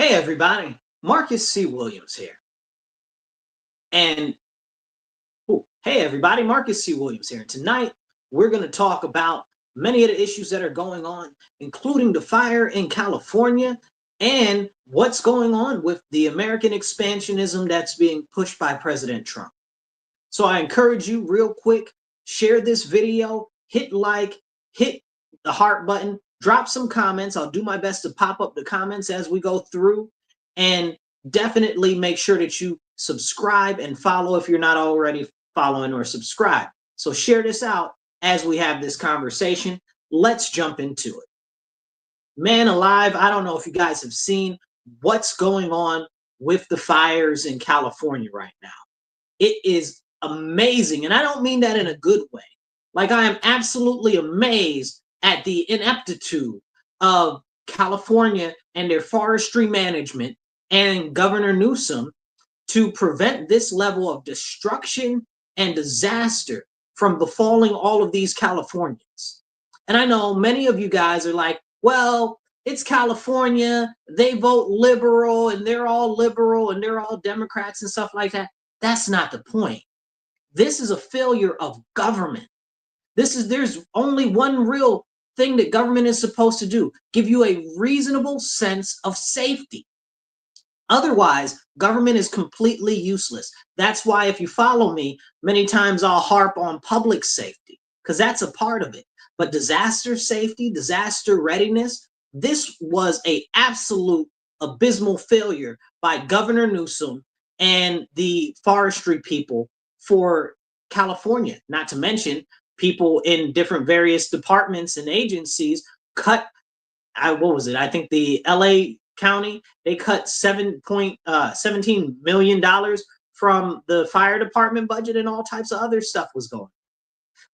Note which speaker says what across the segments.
Speaker 1: Hey everybody, Marcus C. Williams here. And hey everybody, Marcus C. Williams here. And tonight we're going to talk about many of the issues that are going on, including the fire in California and what's going on with the American expansionism that's being pushed by President Trump. So I encourage you real quick, share this video, hit like, hit the heart button, drop some comments. I'll do my best to pop up the comments as we go through, and definitely make sure that you subscribe and follow if you're not already following or subscribed. So share this out as we have this conversation. Let's jump into it. Man alive, I don't know if you guys have seen what's going on with the fires in California right now. It is amazing, and I don't mean that in a good way. Like, I am absolutely amazed at the ineptitude of California and their forestry management and Governor Newsom to prevent this level of destruction and disaster from befalling all of these Californians. And I know many of you guys are like, well, it's California, they vote liberal, and they're all Democrats and stuff like that. That's not the point. This is a failure of government. There's only one real thing that government is supposed to do: give you a reasonable sense of safety. Otherwise, government is completely useless. That's why, if you follow me, many times I'll harp on public safety, because that's a part of it. But disaster safety, disaster readiness, this was an absolute abysmal failure by Governor Newsom and the forestry people for California. Not to mention, people in different various departments and agencies cut, what was it? I think the LA County, they cut $17 million from the fire department budget, and all types of other stuff was going on.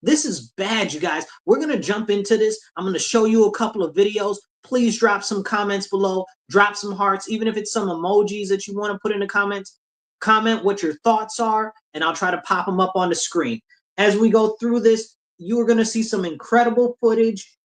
Speaker 1: This is bad, you guys. We're going to jump into this. I'm going to show you a couple of videos. Please drop some comments below. Drop some hearts, even if it's some emojis that you want to put in the comments. Comment what your thoughts are, and I'll try to pop them up on the screen. As we go through this, you are going to see some incredible footage,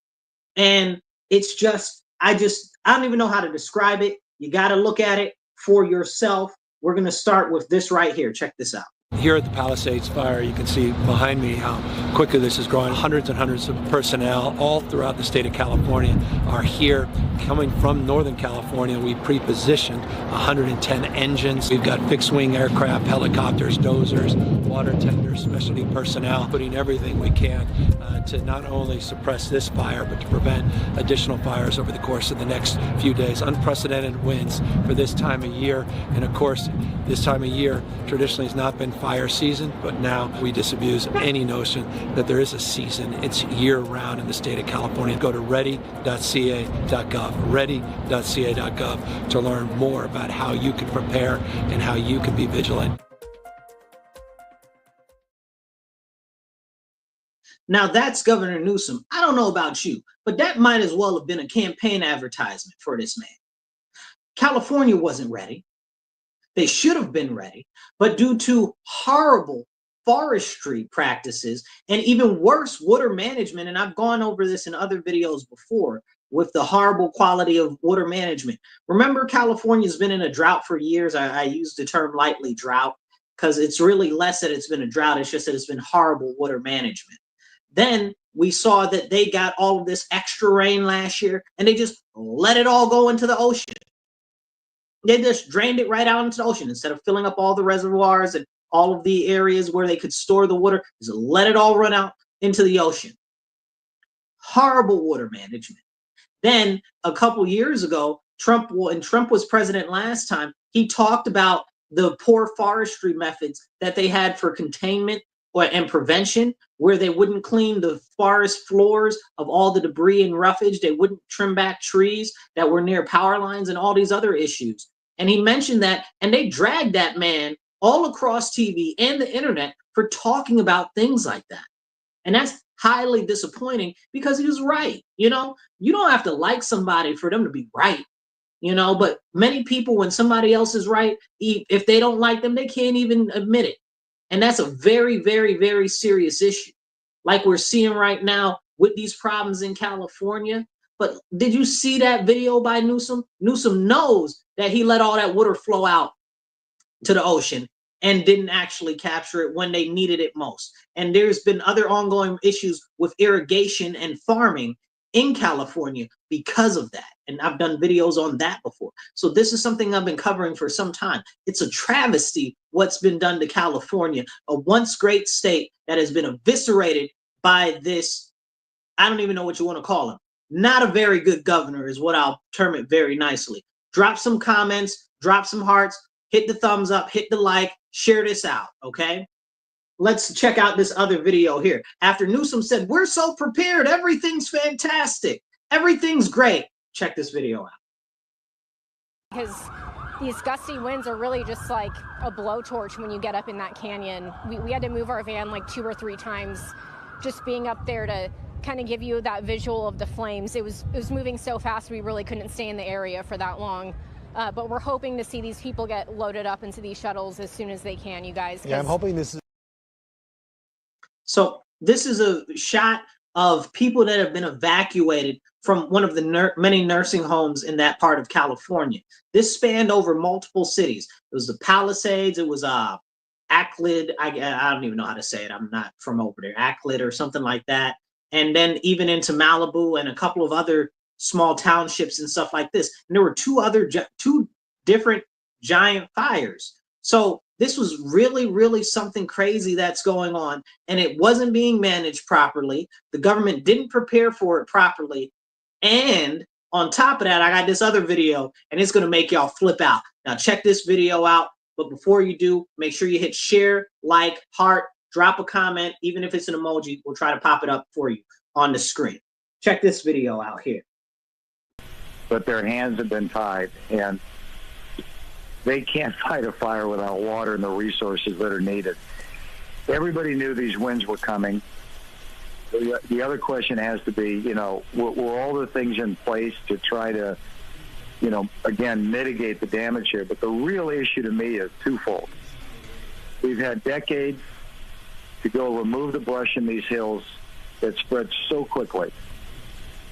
Speaker 1: and it's just, I don't even know how to describe it. You got to look at it for yourself. We're going to start with this right here. Check this out.
Speaker 2: Here at the Palisades Fire, you can see behind me how quickly this is growing. Hundreds and hundreds of personnel all throughout the state of California are here. Coming from Northern California, we pre-positioned 110 engines. We've got fixed-wing aircraft, helicopters, dozers, water tenders, specialty personnel, putting everything we can to not only suppress this fire, but to prevent additional fires over the course of the next few days. Unprecedented winds for this time of year. And of course, this time of year traditionally has not been fire season, but now we disabuse any notion that there is a season. It's year-round in the state of California. Go to ready.ca.gov, ready.ca.gov to learn more about how you can prepare and how you can be vigilant.
Speaker 1: Now that's Governor Newsom. I don't know about you, but that might as well have been a campaign advertisement for this man. California wasn't ready. They should have been ready, but due to horrible forestry practices and even worse water management, and I've gone over this in other videos before with the horrible quality of water management. Remember, California's been in a drought for years. I use the term lightly, drought, because it's really less that it's been a drought. It's just that it's been horrible water management. Then we saw that they got all of this extra rain last year, and they just let it all go into the ocean. They just drained it right out into the ocean instead of filling up all the reservoirs and all of the areas where they could store the water. Just let it all run out into the ocean. Horrible water management. Then a couple years ago, when Trump was president last time, he talked about the poor forestry methods that they had for containment and prevention, where they wouldn't clean the forest floors of all the debris and roughage. They wouldn't trim back trees that were near power lines and all these other issues. And he mentioned that, and they dragged that man all across TV and the internet for talking about things like that. And that's highly disappointing, because he was right. You know, you don't have to like somebody for them to be right, you know, but many people, when somebody else is right, if they don't like them, they can't even admit it. And that's a very, very, very serious issue. Like we're seeing right now with these problems in California, But did you see that video by Newsom? Newsom knows that he let all that water flow out to the ocean and didn't actually capture it when they needed it most. And there's been other ongoing issues with irrigation and farming in California because of that. And I've done videos on that before. So this is something I've been covering for some time. It's a travesty what's been done to California, a once great state that has been eviscerated by this, I don't even know what you want to call him. Not a very good governor is what I'll term it very nicely. Drop some comments, drop some hearts, hit the thumbs up, hit the like, share this out, okay? Let's check out this other video here. After Newsom said, we're so prepared, everything's fantastic, everything's great. Check this video out.
Speaker 3: Because these gusty winds are really just like a blowtorch when you get up in that canyon. We had to move our van like 2 or 3 times just being up there to kind of give you that visual of the flames. It was moving so fast we really couldn't stay in the area for that long. But we're hoping to see these people get loaded up into these shuttles as soon as they can, you guys.
Speaker 4: Yeah, I'm hoping this is.
Speaker 1: So this is a shot of people that have been evacuated from one of the many nursing homes in that part of California. This spanned over multiple cities. It was the Palisades. It was Aclid. I don't even know how to say it. I'm not from over there. Aclid or something like that. And then even into Malibu and a couple of other small townships and stuff like this. And there were two different giant fires. So this was really, really something crazy that's going on, and it wasn't being managed properly. The government didn't prepare for it properly. And on top of that, I got this other video, and it's going to make y'all flip out. Now check this video out. But before you do, make sure you hit share, like, heart, drop a comment. Even if it's an emoji, we'll try to pop it up for you on the screen. Check this video out here.
Speaker 5: But their hands have been tied, and they can't fight a fire without water and the resources that are needed. Everybody knew these winds were coming. The other question has to be, were all the things in place to try to, again, mitigate the damage here? But the real issue to me is twofold. We've had decades to go remove the brush in these hills that spreads so quickly.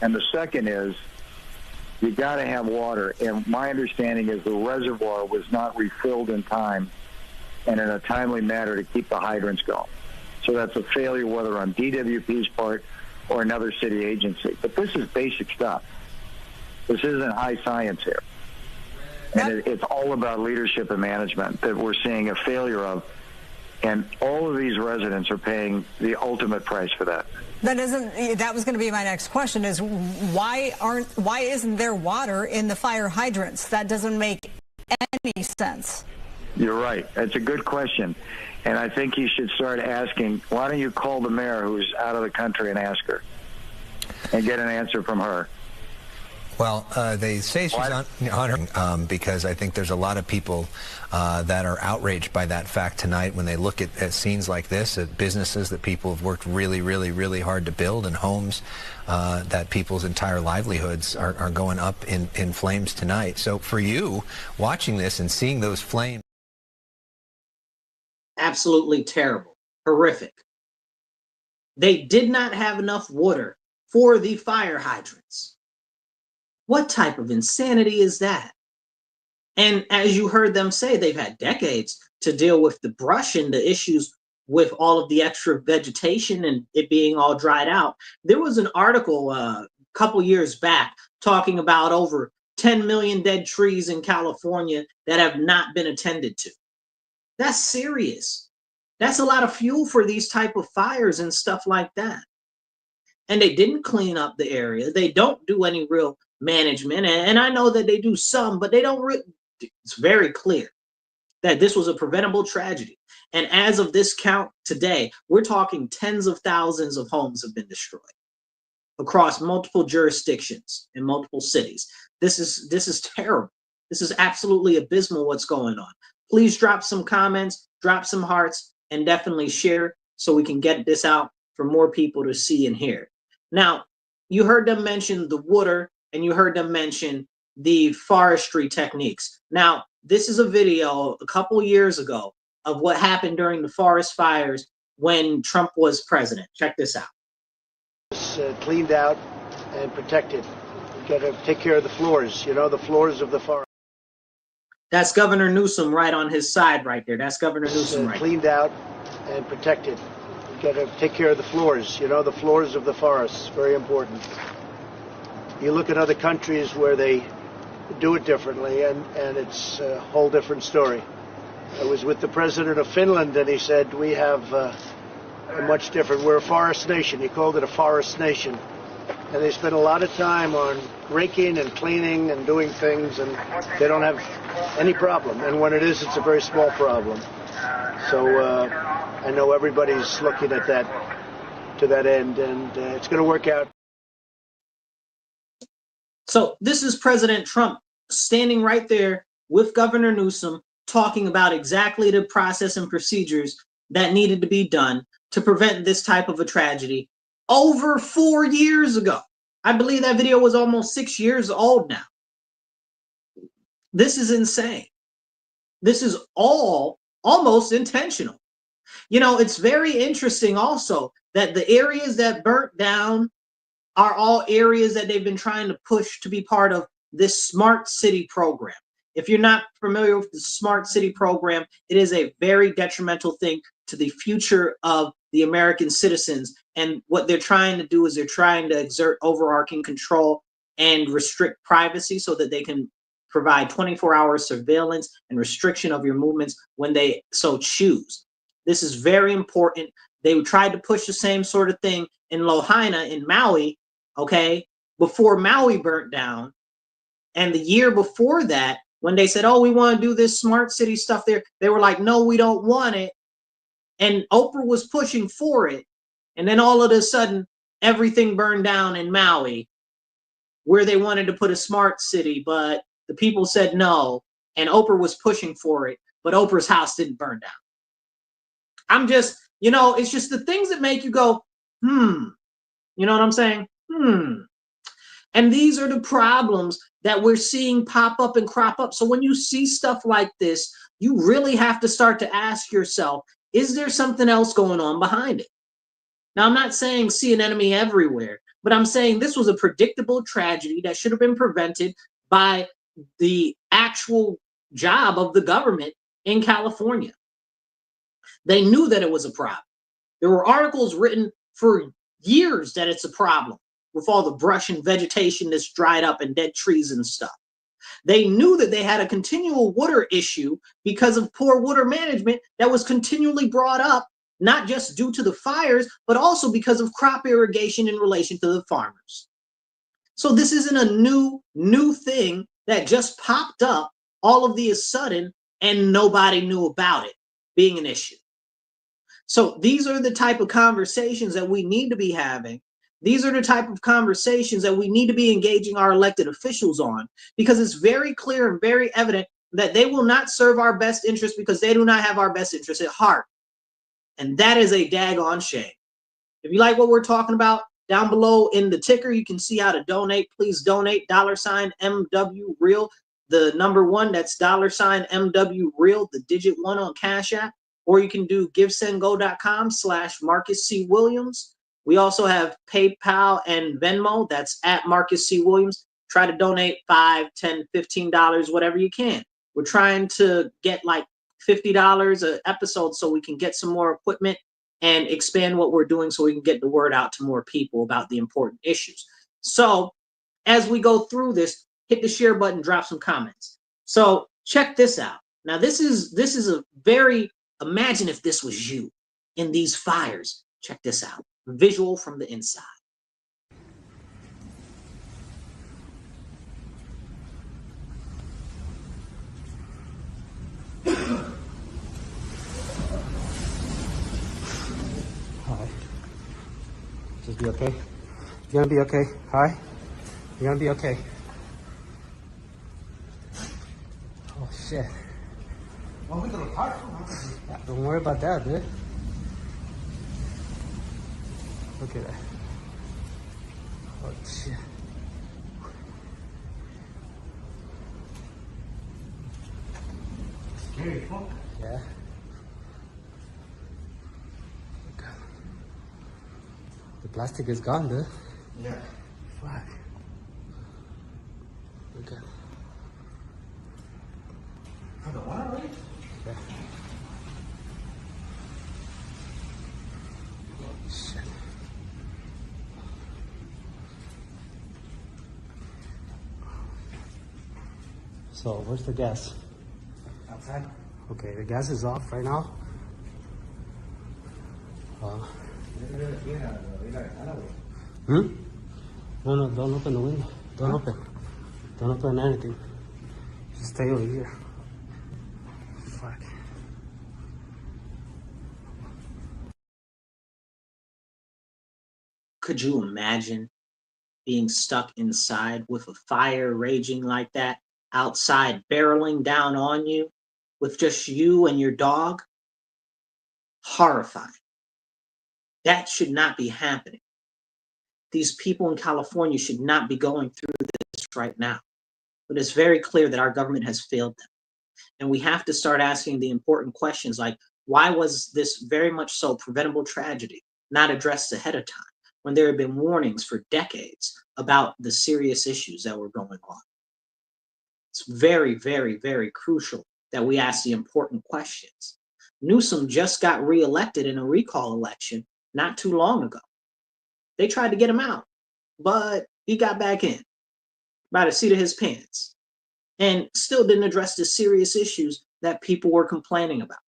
Speaker 5: And the second is, you got to have water, and my understanding is the reservoir was not refilled in time and in a timely manner to keep the hydrants going. So that's a failure, whether on DWP's part or another city agency. But this is basic stuff. This isn't high science here. And it's all about leadership and management that we're seeing a failure of, and all of these residents are paying the ultimate price for that.
Speaker 6: That was going to be my next question, is why isn't there water in the fire hydrants? That doesn't make any sense.
Speaker 5: You're right. That's a good question. And I think you should start asking, why don't you call the mayor who's out of the country and ask her and get an answer from her?
Speaker 7: Well, they say she's on because I think there's a lot of people that are outraged by that fact tonight when they look at scenes like this, at businesses that people have worked really, really, really hard to build, and homes that people's entire livelihoods are going up in flames tonight. So for you, watching this and seeing those flames.
Speaker 1: Absolutely terrible, horrific. They did not have enough water for the fire hydrants. What type of insanity is that? And as you heard them say, they've had decades to deal with the brush and the issues with all of the extra vegetation and it being all dried out. There was an article a couple years back talking about over 10 million dead trees in California that have not been attended to. That's serious. That's a lot of fuel for these type of fires and stuff like that. And they didn't clean up the area. They don't do any real management. And I know that they do some, but they don't it's very clear that this was a preventable tragedy. And as of this count today, we're talking tens of thousands of homes have been destroyed across multiple jurisdictions in multiple cities. This is terrible. This is absolutely abysmal what's going on. Please drop some comments, drop some hearts, and definitely share so we can get this out for more people to see and hear. Now, you heard them mention the water and you heard them mention the forestry techniques. Now, this is a video a couple years ago of what happened during the forest fires when Trump was president. Check this out.
Speaker 8: Cleaned out and protected
Speaker 4: Got to take care of the floors, you know, the floors of the forest.
Speaker 1: That's Governor Newsom right on his side right there. That's Governor Newsom right
Speaker 4: cleaned out and protected. Got to take care of the floors, you know, the floors of the forests. Very important. You look at other countries where they do it differently, and it's a whole different story. I was with the president of Finland, and he said, we have a much different, we're a forest nation. He called it a forest nation. And they spend a lot of time on raking and cleaning and doing things, and they don't have any problem. And when it is, it's a very small problem. So I know everybody's looking at that, to that end, and it's going to work out.
Speaker 1: So this is President Trump standing right there with Governor Newsom talking about exactly the process and procedures that needed to be done to prevent this type of a tragedy over 4 years ago. I believe that video was almost 6 years old now. This is insane. This is all almost intentional. You know, it's very interesting also that the areas that burnt down are all areas that they've been trying to push to be part of this smart city program. If you're not familiar with the smart city program, it is a very detrimental thing to the future of the American citizens. And what they're trying to do is they're trying to exert overarching control and restrict privacy so that they can provide 24-hour surveillance and restriction of your movements when they so choose. This is very important. They tried to push the same sort of thing in Lahaina in Maui, okay, before Maui burnt down. And the year before that, when they said, oh, we want to do this smart city stuff there, they were like, no, we don't want it. And Oprah was pushing for it. And then all of a sudden, everything burned down in Maui, where they wanted to put a smart city, but the people said no. And Oprah was pushing for it, but Oprah's house didn't burn down. I'm just, you know, it's just the things that make you go, You know what I'm saying? And these are the problems that we're seeing pop up and crop up. So when you see stuff like this, you really have to start to ask yourself, is there something else going on behind it? Now, I'm not saying see an enemy everywhere, but I'm saying this was a predictable tragedy that should have been prevented by the actual job of the government in California. They knew that it was a problem. There were articles written for years that it's a problem with all the brush and vegetation that's dried up and dead trees and stuff. They knew that they had a continual water issue because of poor water management that was continually brought up, not just due to the fires, but also because of crop irrigation in relation to the farmers. So this isn't a new thing that just popped up all of the sudden and nobody knew about it being an issue. So these are the type of conversations that we need to be having. These are the type of conversations that we need to be engaging our elected officials on, because it's very clear and very evident that they will not serve our best interest because they do not have our best interest at heart. And that is a daggone shame. If you like what we're talking about, down below in the ticker, you can see how to donate. Please donate $MW Real, the number one, that's $MW Real, the digit 1 on Cash App. Or you can do givesendgo.com/Marcus C. Williams. We also have PayPal and Venmo. That's at Marcus C. Williams. Try to donate $5, $10, $15, whatever you can. We're trying to get like $50 an episode so we can get some more equipment and expand what we're doing so we can get the word out to more people about the important issues. So as we go through this, hit the share button, drop some comments. So check this out. Now this is a very, imagine if this was you in these fires. Check this out. Visual from the inside.
Speaker 8: Hi. Just be okay. You're gonna be okay. Hi. You're gonna be okay. Oh shit. Yeah, don't worry about that, dude. Look at that. Oh shit. Scary, huh? Yeah. Look. The plastic is gone, dude.
Speaker 4: Yeah.
Speaker 8: Fuck. Okay. Oh, the water already? Yeah. Shit. So, where's the gas? Outside. Okay, the gas is off right now. Hmm? No, don't open the window. Don't open. Don't open anything. Just stay over here. Fuck.
Speaker 1: Could you imagine being stuck inside with a fire raging like that, outside barreling down on you with just you and your dog? Horrifying. That should not be happening. These people in California should not be going through this right now. But it's very clear that our government has failed them. And we have to start asking the important questions like, why was this very much so preventable tragedy not addressed ahead of time when there have been warnings for decades about the serious issues that were going on? It's very, very, very crucial that we ask the important questions. Newsom just got reelected in a recall election not too long ago. They tried to get him out, but he got back in by the seat of his pants and still didn't address the serious issues that people were complaining about.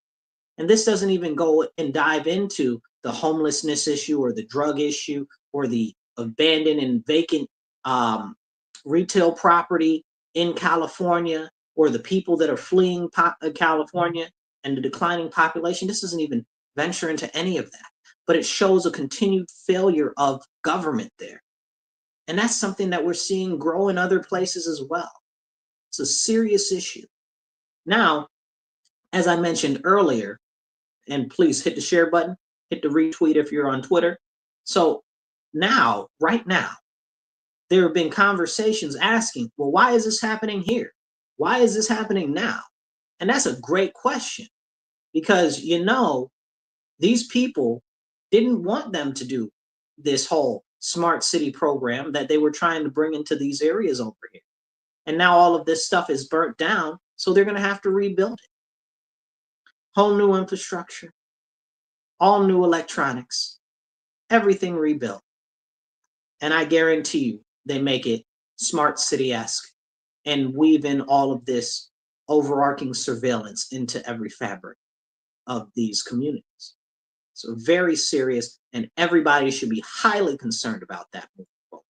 Speaker 1: And this doesn't even go and dive into the homelessness issue or the drug issue or the abandoned and vacant retail property in California or the people that are fleeing California and the declining population. This doesn't even venture into any of that, but it shows a continued failure of government there. And that's something that we're seeing grow in other places as well. It's a serious issue. Now, as I mentioned earlier, and please hit the share button, hit the retweet if you're on Twitter. So now, right now, there have been conversations asking, well, why is this happening here? Why is this happening now? And that's a great question because, you know, these people didn't want them to do this whole smart city program that they were trying to bring into these areas over here. And now all of this stuff is burnt down, so they're going to have to rebuild it. Whole new infrastructure, all new electronics, everything rebuilt. And I guarantee you, they make it smart city-esque and weave in all of this overarching surveillance into every fabric of these communities. So very serious, and everybody should be highly concerned about that moving forward,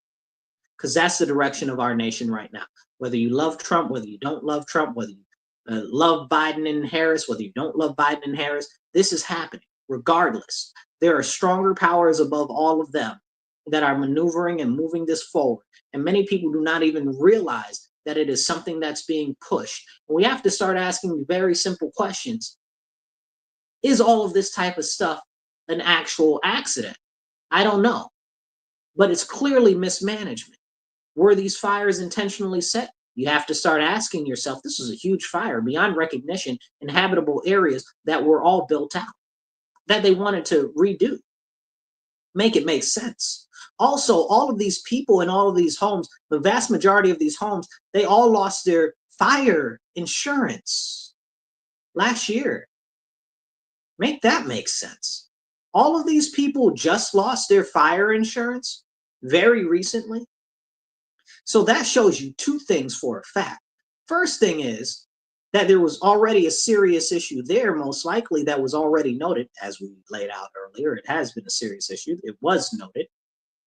Speaker 1: because that's the direction of our nation right now. Whether you love Trump, whether you don't love Trump, whether you love Biden and Harris, whether you don't love Biden and Harris, this is happening regardless. There are stronger powers above all of them that are maneuvering and moving this forward. And many people do not even realize that it is something that's being pushed. And we have to start asking very simple questions. Is all of this type of stuff an actual accident? I don't know. But it's clearly mismanagement. Were these fires intentionally set? You have to start asking yourself, this was a huge fire beyond recognition in habitable areas that were all built out, that they wanted to redo. Make it make sense. Also, all of these people in all of these homes, the vast majority of these homes, they all lost their fire insurance last year. Make that make sense. All of these people just lost their fire insurance very recently. So that shows you two things for a fact. First thing is that there was already a serious issue there, most likely that was already noted, as we laid out earlier. It has been a serious issue. It was noted,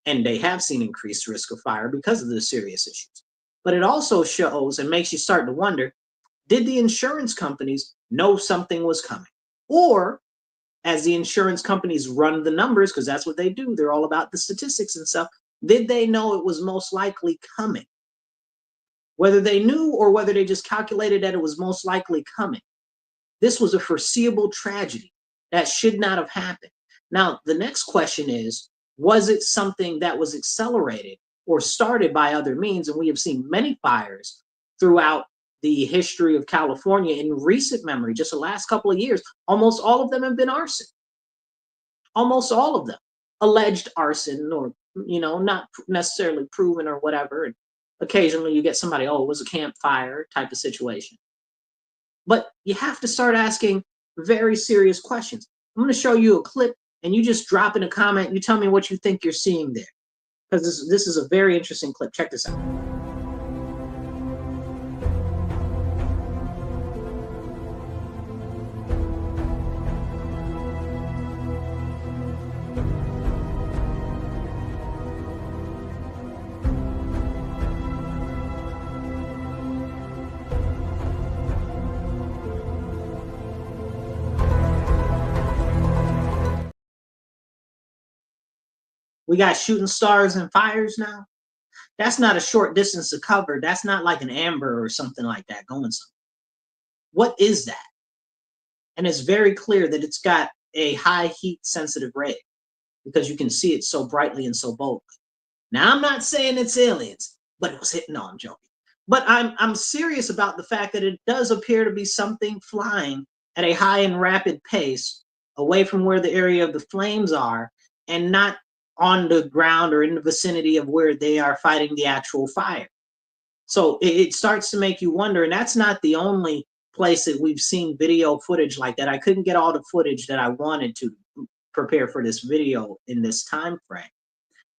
Speaker 1: and they have seen increased risk of fire because of the serious issues. But it also shows and makes you start to wonder, did the insurance companies know something was coming? Or, as the insurance companies run the numbers, because that's what they do, they're all about the statistics and stuff, did they know it was most likely coming? Whether they knew or whether they just calculated that it was most likely coming. This was a foreseeable tragedy that should not have happened. Now, the next question is, was it something that was accelerated or started by other means? And we have seen many fires throughout the history of California in recent memory, just the last couple of years. Almost all of them have been arson. Almost all of them. Alleged arson, or, you know, not necessarily proven or whatever. occasionally you get somebody, oh, it was a campfire type of situation. But you have to start asking very serious questions. I'm going to show you a clip, and you just drop in a comment. You tell me what you think you're seeing there, because this is a very interesting clip. Check this out. We got shooting stars and fires now. That's not a short distance to cover. That's not like an amber or something like that going somewhere. What is that? And it's very clear that it's got a high heat sensitive ray, because you can see it so brightly and so boldly. Now, I'm not saying it's aliens, but it was hitting. No, I'm joking. But I'm serious about the fact that it does appear to be something flying at a high and rapid pace away from where the area of the flames are, and not on the ground or in the vicinity of where they are fighting the actual fire. So it starts to make you wonder, and that's not the only place that we've seen video footage like that. I couldn't get all the footage that I wanted to prepare for this video in this time frame,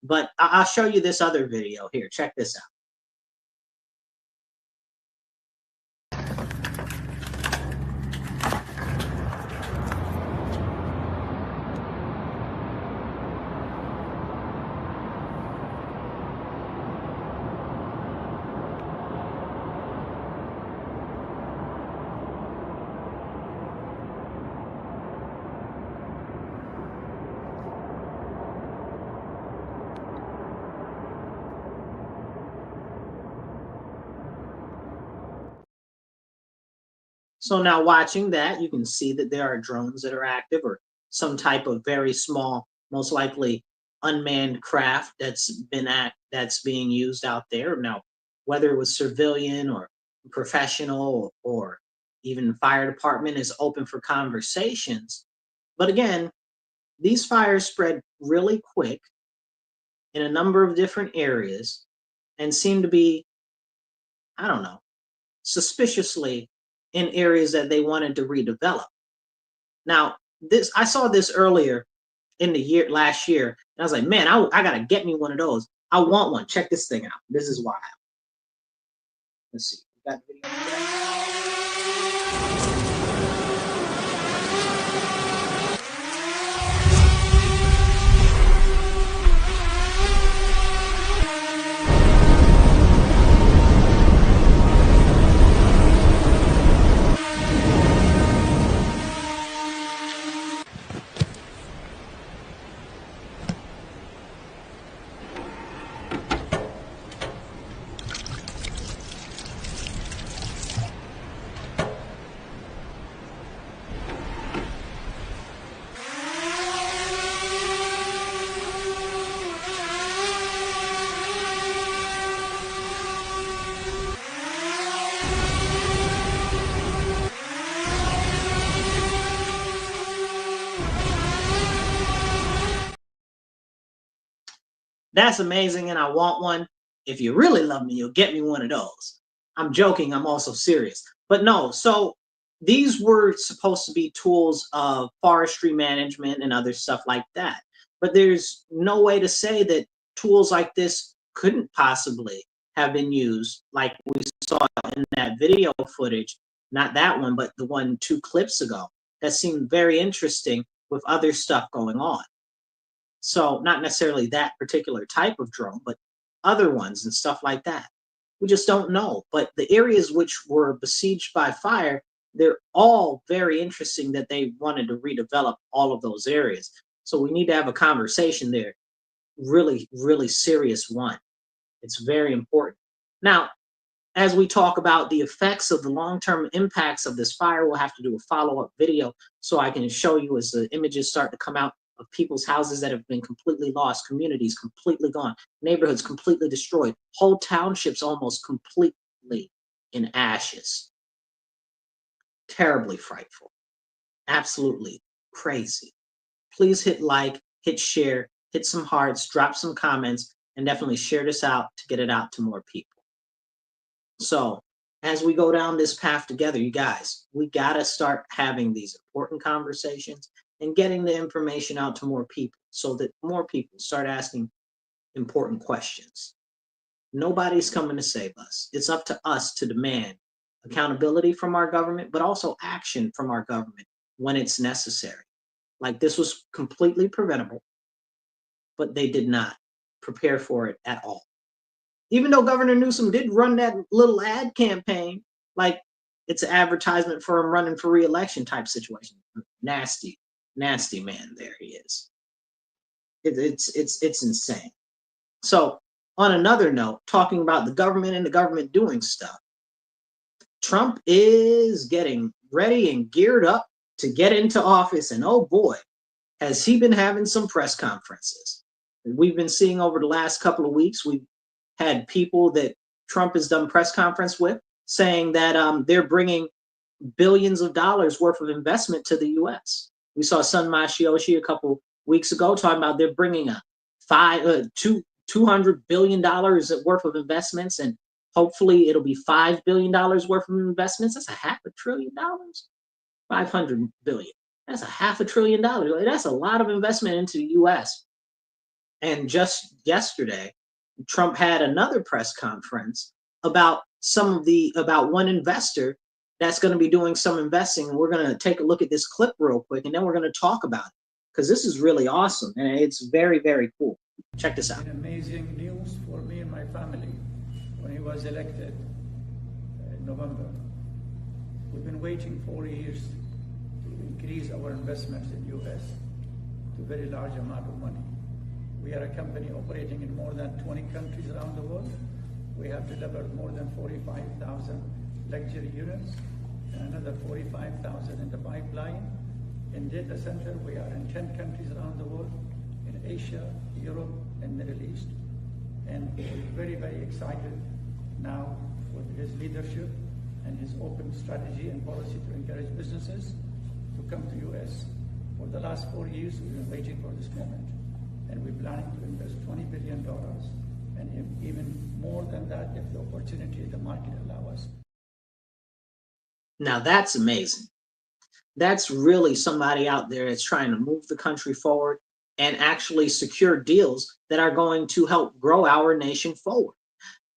Speaker 1: but I'll show you this other video here. Check this out. So now watching that, you can see that there are drones that are active, or some type of very small, most likely unmanned craft that's being used out there. Now, whether it was civilian or professional or even fire department is open for conversations. But again, these fires spread really quick in a number of different areas and seem to be, I don't know, suspiciously in areas that they wanted to redevelop. Now, I saw this earlier in the last year, and I was like, man, I gotta get me one of those. I want one. Check this thing out. This is wild. Let's see. Got the video. That's amazing, and I want one. If you really love me, you'll get me one of those. I'm joking, I'm also serious. But no, so these were supposed to be tools of forestry management and other stuff like that. But there's no way to say that tools like this couldn't possibly have been used, like we saw in that video footage, not that one, but the one 2 clips ago, that seemed very interesting with other stuff going on. So not necessarily that particular type of drone, but other ones and stuff like that. We just don't know. But the areas which were besieged by fire, they're all very interesting that they wanted to redevelop all of those areas. So we need to have a conversation there. Really, really serious one. It's very important. Now, as we talk about the effects of the long-term impacts of this fire, we'll have to do a follow-up video so I can show you as the images start to come out of people's houses that have been completely lost, communities completely gone, neighborhoods completely destroyed, whole townships almost completely in ashes. Terribly frightful. Absolutely crazy. Please hit like, hit share, hit some hearts, drop some comments, and definitely share this out to get it out to more people. So as we go down this path together, you guys, we got to start having these important conversations and getting the information out to more people so that more people start asking important questions. Nobody's coming to save us. It's up to us to demand accountability from our government, but also action from our government when it's necessary. Like, this was completely preventable, but they did not prepare for it at all. Even though Governor Newsom did run that little ad campaign, like it's an advertisement for him running for re-election type situation. Nasty, nasty man, there he is. It's insane. So on another note, talking about the government and the government doing stuff, Trump is getting ready and geared up to get into office, and oh boy, has he been having some press conferences. We've been seeing over the last couple of weeks, we've had people that Trump has done press conference with saying that they're bringing billions of dollars worth of investment to the U.S. We saw Sun Masayoshi a couple weeks ago talking about they're bringing a $200 billion worth of investments, and hopefully it'll be $5 billion worth of investments. That's $500 billion. 500 billion. That's $500 billion. That's a lot of investment into the U.S. And just yesterday, Trump had another press conference about about one investor that's going to be doing some investing. And we're going to take a look at this clip real quick, and then we're going to talk about it, because this is really awesome and it's very, very cool. Check this out.
Speaker 9: Amazing news for me and my family when he was elected in November. We've been waiting 4 years to increase our investments in U.S. to a very large amount of money. We are a company operating in more than 20 countries around the world. We have delivered more than 45,000 luxury units and another 45,000 in the pipeline. In data center, we are in 10 countries around the world, in Asia, Europe, and Middle East. And we're very, very excited now with his leadership and his open strategy and policy to encourage businesses to come to U.S. For the last 4 years, we've been waiting for this moment. And we're planning to invest $20 billion, and even more than that if the opportunity, the market allow us.
Speaker 1: Now that's amazing. That's really somebody out there that's trying to move the country forward and actually secure deals that are going to help grow our nation forward.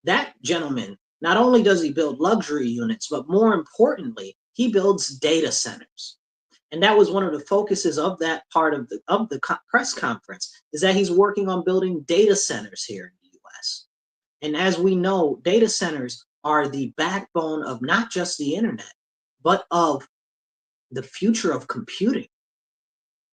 Speaker 1: That gentleman, not only does he build luxury units, but more importantly, he builds data centers. And that was one of the focuses of that part of the press conference, is that he's working on building data centers here in the U.S. And as we know, data centers are the backbone of not just the internet, but of the future of computing.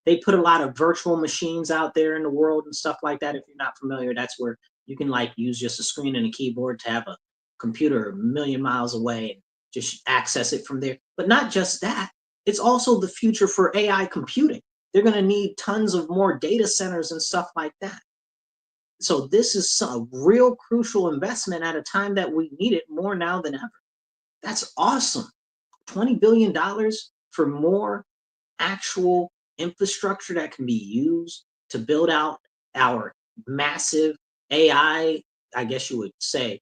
Speaker 1: They put a lot of virtual machines out there in the world and stuff like that. If you're not familiar, that's where you can like use just a screen and a keyboard to have a computer a million miles away and just access it from there. But not just that. It's also the future for AI computing. They're going to need tons of more data centers and stuff like that. So this is a real crucial investment at a time that we need it more now than ever. That's awesome. $20 billion for more actual infrastructure that can be used to build out our massive AI, I guess you would say,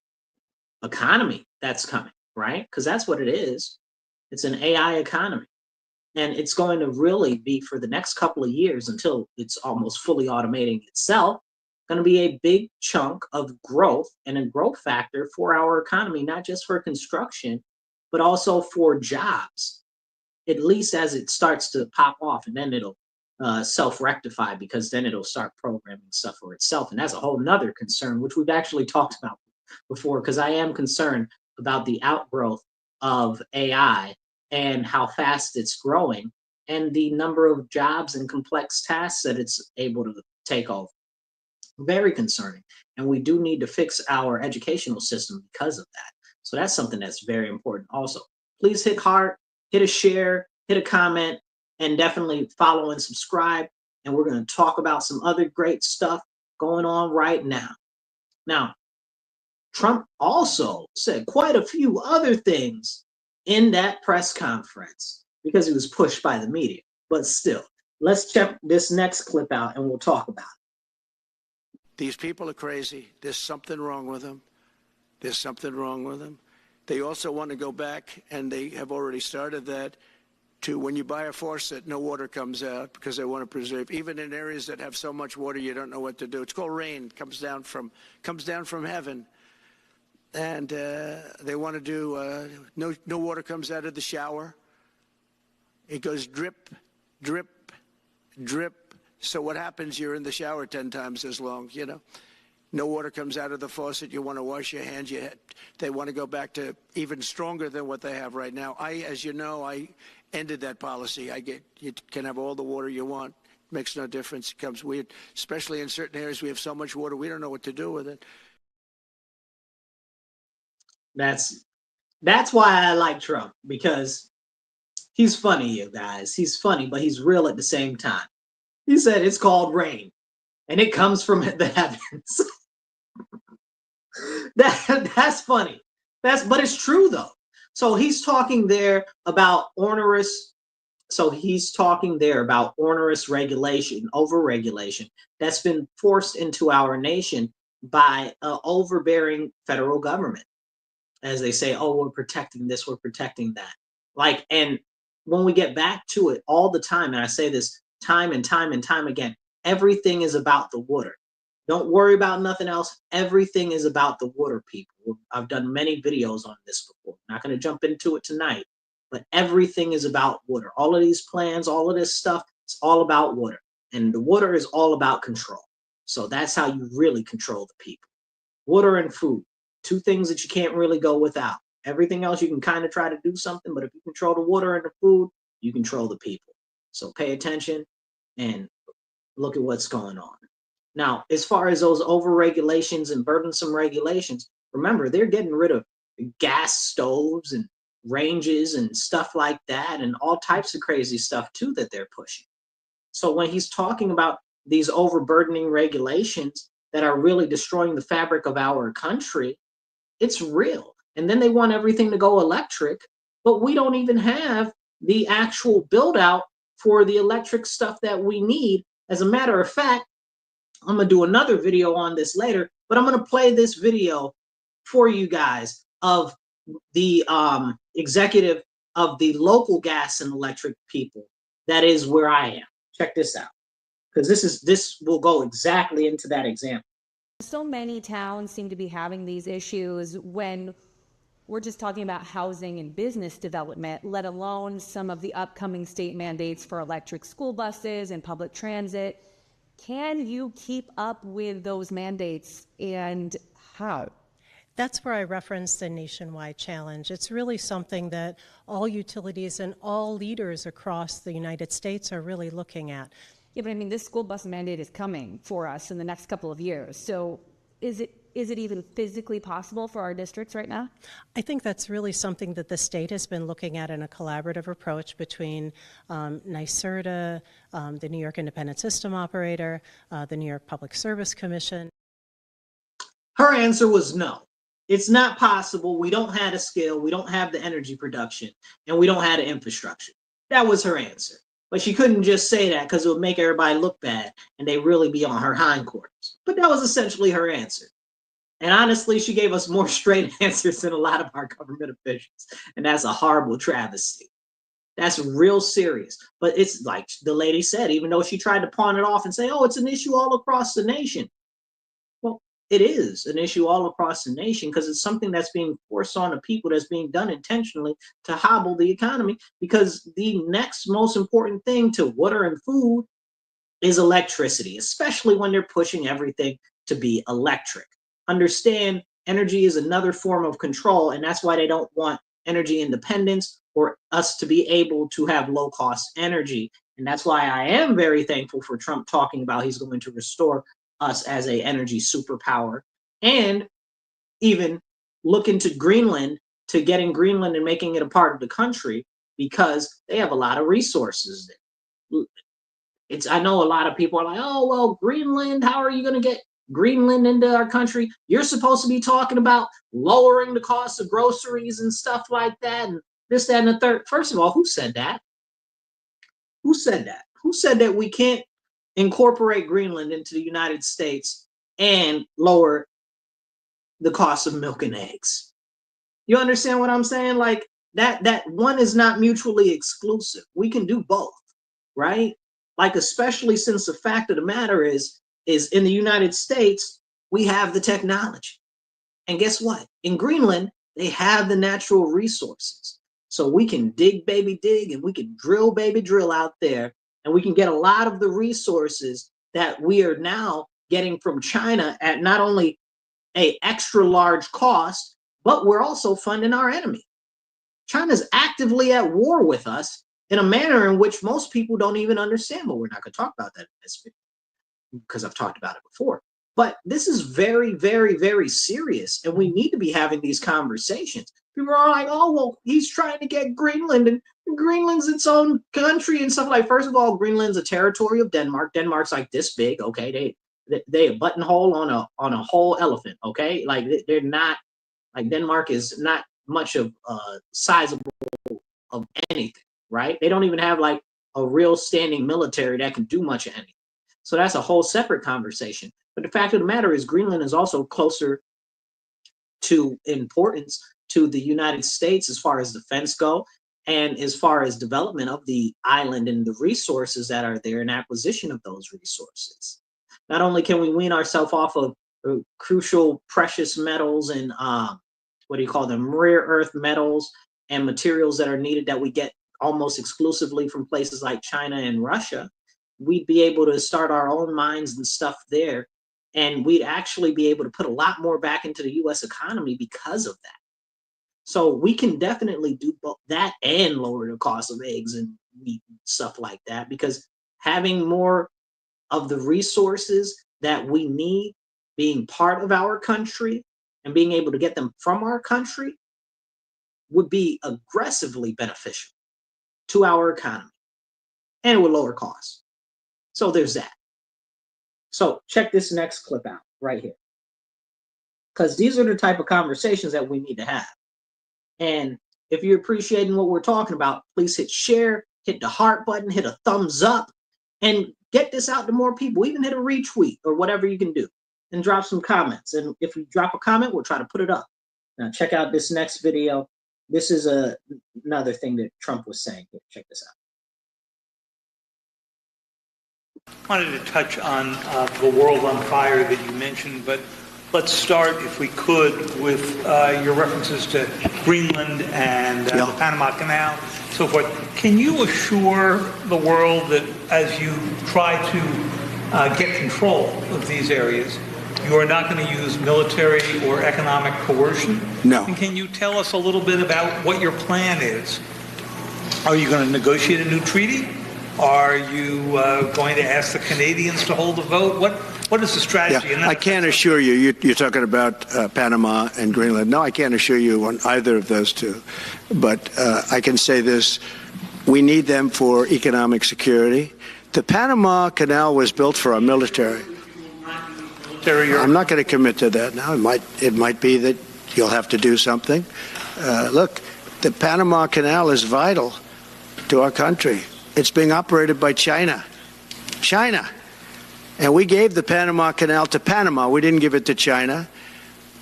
Speaker 1: economy that's coming, right? Because that's what it is. It's an AI economy. And it's going to really be, for the next couple of years until it's almost fully automating itself, going to be a big chunk of growth and a growth factor for our economy, not just for construction, but also for jobs, at least as it starts to pop off. And then it'll self-rectify, because then it'll start programming stuff for itself. And that's a whole nother concern, which we've actually talked about before, because I am concerned about the outgrowth of AI and how fast it's growing and the number of jobs and complex tasks that it's able to take over. Very concerning. And we do need to fix our educational system because of that. So that's something that's very important also. Please hit heart, hit a share, hit a comment, and definitely follow and subscribe. And we're going to talk about some other great stuff going on right now. Now, Trump also said quite a few other things in that press conference because he was pushed by the media. But still, let's check this next clip out and we'll talk about it.
Speaker 10: These people are crazy. There's something wrong with them. There's something wrong with them.
Speaker 4: They also want to go back, and they have already started that, to when you buy a faucet, no water comes out, because they want to preserve. Even in areas that have so much water, you don't know what to do. It's called rain. Comes down from heaven, and they want to do no water comes out of the shower. It goes drip, drip, drip. So what happens? You're in the shower 10 times as long. You know, no water comes out of the faucet. You want to wash your hands. They want to go back to even stronger than what they have right now. As you know, I ended that policy. You can have all the water you want. Makes no difference. It comes weird, especially in certain areas. We have so much water, we don't know what to do with it.
Speaker 1: That's why I like Trump, because he's funny, you guys. He's funny, but he's real at the same time. He said it's called rain, and it comes from the heavens. That's funny. But it's true though. So he's talking there about onerous. So he's talking there about onerous regulation, overregulation that's been forced into our nation by an overbearing federal government. As they say, oh, we're protecting this, we're protecting that. Like, and when we get back to it all the time, and I say this time and time and time again, everything is about the water. Don't worry about nothing else. Everything is about the water, people. I've done many videos on this before. I'm not going to jump into it tonight, but everything is about water. All of these plans, all of this stuff, it's all about water. And the water is all about control. So that's how you really control the people. Water and food, two things that you can't really go without. Everything else you can kind of try to do something, but if you control the water and the food, you control the people. So pay attention and look at what's going on. Now, as far as those over-regulations and burdensome regulations, remember, they're getting rid of gas stoves and ranges and stuff like that, and all types of crazy stuff too that they're pushing. So when he's talking about these overburdening regulations that are really destroying the fabric of our country, it's real. And then they want everything to go electric, but we don't even have the actual build out for the electric stuff that we need. As a matter of fact, I'm going to do another video on this later, but I'm going to play this video for you guys of the executive of the local gas and electric people. That is where I am. Check this out, because this will go exactly into that example.
Speaker 10: So many towns seem to be having these issues when we're just talking about housing and business development, let alone some of the upcoming state mandates for electric school buses and public transit. Can you keep up with those mandates, and how?
Speaker 11: That's where I referenced the nationwide challenge. It's really something that all utilities and all leaders across the United States are really looking at.
Speaker 10: Yeah, but I mean, this school bus mandate is coming for us in the next couple of years. So is it even physically possible for our districts right now?
Speaker 11: I think that's really something that the state has been looking at in a collaborative approach between NYSERDA, the New York Independent System Operator, the New York Public Service Commission.
Speaker 1: Her answer was no. It's not possible. We don't have the scale, we don't have the energy production, and we don't have the infrastructure. That was her answer. But she couldn't just say that because it would make everybody look bad and they really be on her hindquarters. But that was essentially her answer. And honestly, she gave us more straight answers than a lot of our government officials. And that's a horrible travesty. That's real serious. But it's like the lady said, even though she tried to pawn it off and say, oh, it's an issue all across the nation. Well, it is an issue all across the nation because it's something that's being forced on the people, that's being done intentionally to hobble the economy, because the next most important thing to water and food is electricity, especially when they're pushing everything to be electric. Understand, energy is another form of control, and that's why they don't want energy independence or us to be able to have low-cost energy. And that's why I am very thankful for Trump talking about he's going to restore us as an energy superpower, and even look into Greenland, to getting Greenland and making it a part of the country, because they have a lot of resources there. I know a lot of people are like, oh, well, Greenland, how are you going to get Greenland into our country? You're supposed to be talking about lowering the cost of groceries and stuff like that, and this, that, and the third. First of all, who said that? Who said that? Who said that we can't incorporate Greenland into the United States and lower the cost of milk and eggs? You understand what I'm saying? Like that one is not mutually exclusive. We can do both, right? Like, especially since the fact of the matter is in the United States, we have the technology. And guess what? In Greenland, they have the natural resources. So we can dig, baby, dig, and we can drill, baby, drill out there. And we can get a lot of the resources that we are now getting from China at not only a extra large cost, but we're also funding our enemy. China's actively at war with us in a manner in which most people don't even understand, but we're not going to talk about that in this video because I've talked about it before. But this is very, very, very serious, and we need to be having these conversations. People are like, oh, well, he's trying to get Greenland, and Greenland's its own country and stuff. Like, first of all, Greenland's a territory of Denmark. Denmark's like this big, okay? They a buttonhole on a whole elephant, okay? Like, they're not, like, Denmark is not much of sizable of anything, right? They don't even have like a real standing military that can do much of anything. So that's a whole separate conversation. But the fact of the matter is Greenland is also closer to importance to the United States as far as defense go, and as far as development of the island and the resources that are there and acquisition of those resources. Not only can we wean ourselves off of crucial precious metals and what do you call them, rare earth metals and materials that are needed that we get almost exclusively from places like China and Russia, we'd be able to start our own mines and stuff there. And we'd actually be able to put a lot more back into the US economy because of that. So we can definitely do both that and lower the cost of eggs and meat and stuff like that, because having more of the resources that we need being part of our country and being able to get them from our country would be aggressively beneficial to our economy, and it would lower costs. So there's that. So check this next clip out right here, because these are the type of conversations that we need to have. And if you're appreciating what we're talking about, please hit share, hit the heart button, hit a thumbs up, and get this out to more people. Even hit a retweet or whatever you can do, and drop some comments. And if you drop a comment, we'll try to put it up. Now check out this next video. This is another thing that Trump was saying. Here, check this out.
Speaker 12: I wanted to touch on the world on fire that you mentioned, but let's start, if we could, with your references to Greenland and the Panama Canal, so forth. Can you assure the world that as you try to get control of these areas, you are not going to use military or economic coercion?
Speaker 13: No.
Speaker 12: And can you tell us a little bit about what your plan is? Are you going to negotiate a new treaty? Are you going to ask the Canadians to hold a vote? What is the strategy?
Speaker 4: Yeah, I can't assure you. You're talking about Panama and Greenland. No, I can't assure you on either of those two. But I can say this. We need them for economic security. The Panama Canal was built for our military. I'm not going to commit to that now. It might be that you'll have to do something. Look, the Panama Canal is vital to our country. It's being operated by China. China. And we gave the Panama Canal to Panama. We didn't give it to China.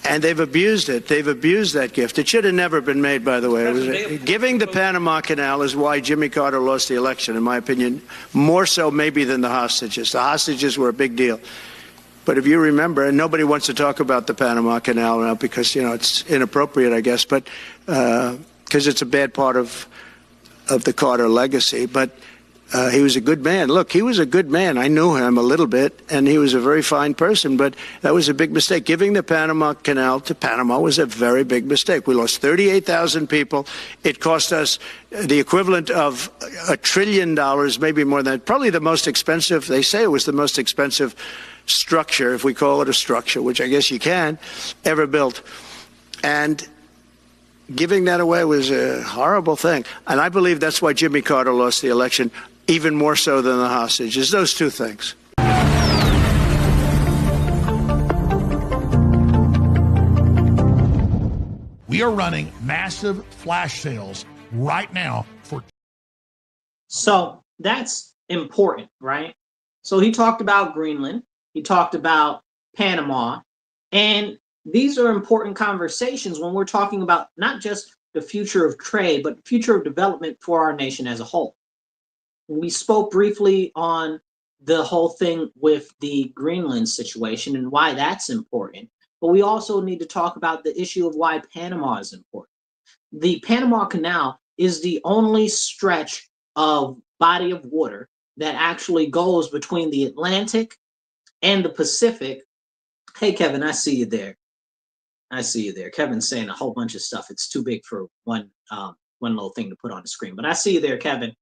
Speaker 4: And they've abused it. They've abused that gift. It should have never been made, by the way. Giving the Panama Canal is why Jimmy Carter lost the election, in my opinion, more so maybe than the hostages. The hostages were a big deal. But if you remember, and nobody wants to talk about the Panama Canal now because, it's inappropriate, I guess, but because it's a bad part of the Carter legacy. But he was a good man. Look, he was a good man. I knew him a little bit, and he was a very fine person, but that was a big mistake. Giving the Panama Canal to Panama was a very big mistake. We lost 38,000 people. It cost us the equivalent of $1 trillion, maybe more than that. Probably the most expensive, they say it was the most expensive structure, if we call it a structure, which I guess you can, ever built. And giving that away was a horrible thing. And I believe that's why Jimmy Carter lost the election, even more so than the hostages. Those two things.
Speaker 13: We are running massive flash sales right now for.
Speaker 1: So that's important, right? So he talked about Greenland. He talked about Panama. And These are important conversations when we're talking about not just the future of trade, but the future of development for our nation as a whole. We spoke briefly on the whole thing with the Greenland situation and why that's important, but we also need to talk about the issue of why Panama is important. The Panama Canal is the only stretch of body of water that actually goes between the Atlantic and the Pacific. Hey, Kevin, I see you there. I see you there. Kevin's saying a whole bunch of stuff. It's too big for one little thing to put on the screen. But I see you there, Kevin.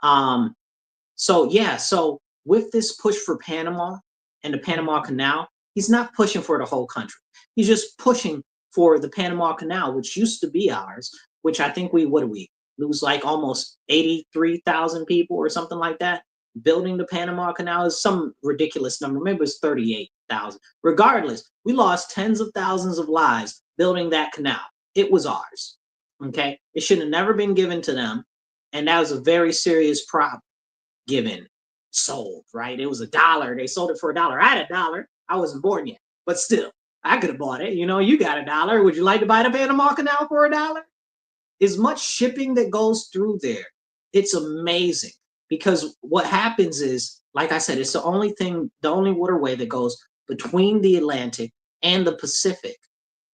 Speaker 1: So yeah, so with this push for Panama and the Panama Canal, he's not pushing for the whole country. He's just pushing for the Panama Canal, which used to be ours, which I think we lose like almost 83,000 people or something like that. Building the Panama Canal is some ridiculous number. Maybe it's 38,000. Regardless, we lost tens of thousands of lives building that canal. It was ours. Okay, it should have never been given to them, and that was a very serious problem. Sold, right? It was $1. They sold it for $1. I had $1. I wasn't born yet, but still, I could have bought it. You know, you got $1. Would you like to buy the Panama Canal for $1? As much shipping that goes through there, it's amazing. Because what happens is, like I said, it's the only waterway that goes between the Atlantic and the Pacific.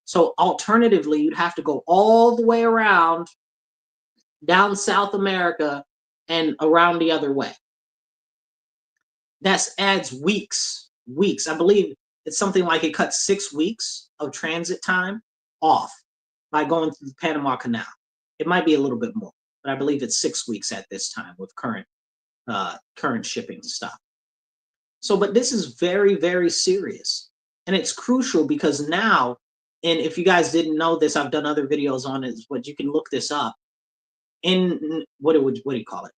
Speaker 1: So alternatively, you'd have to go all the way around down South America and around the other way. That adds weeks. I believe it's something like it cuts 6 weeks of transit time off by going through the Panama Canal. It might be a little bit more, but I believe it's 6 weeks at this time with current shipping stuff. So, but this is very, very serious, and it's crucial because now, and if you guys didn't know this, I've done other videos on it, but you can look this up. In what do you call it?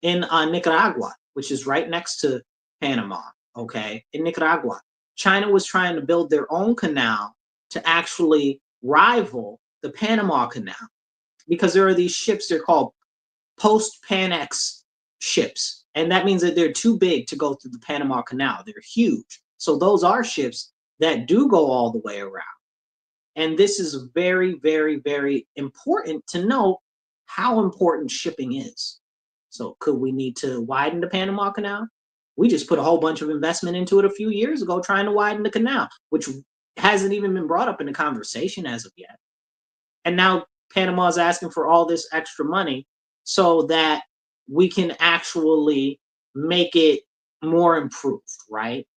Speaker 1: In Nicaragua, which is right next to Panama. Okay, in Nicaragua, China was trying to build their own canal to actually rival the Panama Canal, because there are these ships. They're called post-Panex ships, and that means that they're too big to go through the Panama Canal. They're huge. So those are ships that do go all the way around. And this is very, very, very important to know how important shipping is. So could we need to widen the Panama Canal? We just put a whole bunch of investment into it a few years ago trying to widen the canal, which hasn't even been brought up in the conversation as of yet. And now Panama is asking for all this extra money so that we can actually make it more improved, right?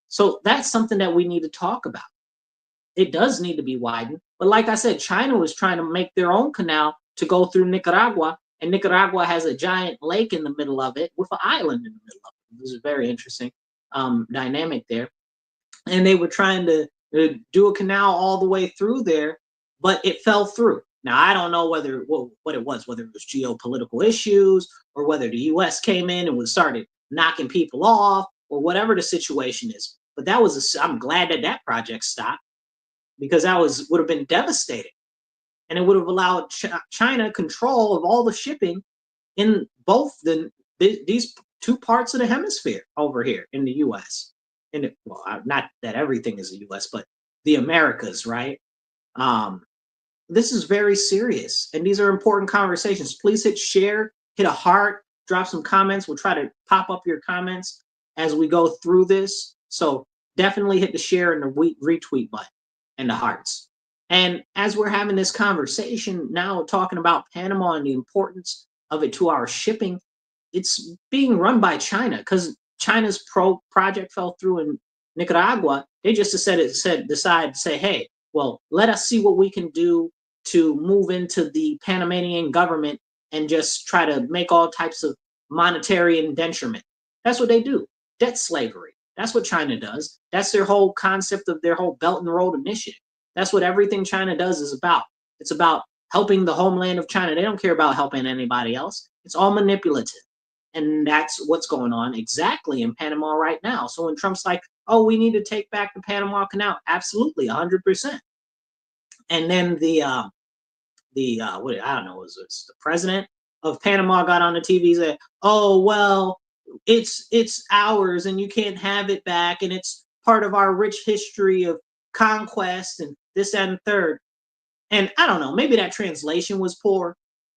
Speaker 1: So that's something that we need to talk about. It does need to be widened. But like I said, China was trying to make their own canal to go through Nicaragua, and Nicaragua has a giant lake in the middle of it with an island in the middle of it. This is very interesting dynamic there. And they were trying to do a canal all the way through there, but it fell through. Now, I don't know what it was, whether it was geopolitical issues or whether the U.S. came in and started knocking people off or whatever the situation is. But I'm glad that project stopped, because that would have been devastating. And it would have allowed China control of all the shipping in both these two parts of the hemisphere over here in the U.S. Well, not that everything is the U.S., but the Americas, right? This is very serious, and these are important conversations. Please hit share, hit a heart, drop some comments. We'll try to pop up your comments as we go through this. So definitely hit the share and the retweet button and the hearts. And as we're having this conversation now, talking about Panama and the importance of it to our shipping, it's being run by China, because China's project fell through in Nicaragua. They just decided to say, hey, well, let us see what we can do to move into the Panamanian government and just try to make all types of monetary indenturement. That's what they do. Debt slavery. That's what China does. That's their whole concept of their whole Belt and Road Initiative. That's what everything China does is about. It's about helping the homeland of China. They don't care about helping anybody else. It's all manipulative. And that's what's going on exactly in Panama right now. So when Trump's like, oh, we need to take back the Panama Canal, absolutely, 100%. And then the president of Panama got on the TV and said, oh, well, it's ours and you can't have it back, and it's part of our rich history of conquest and this, that, and the third. And I don't know, maybe that translation was poor.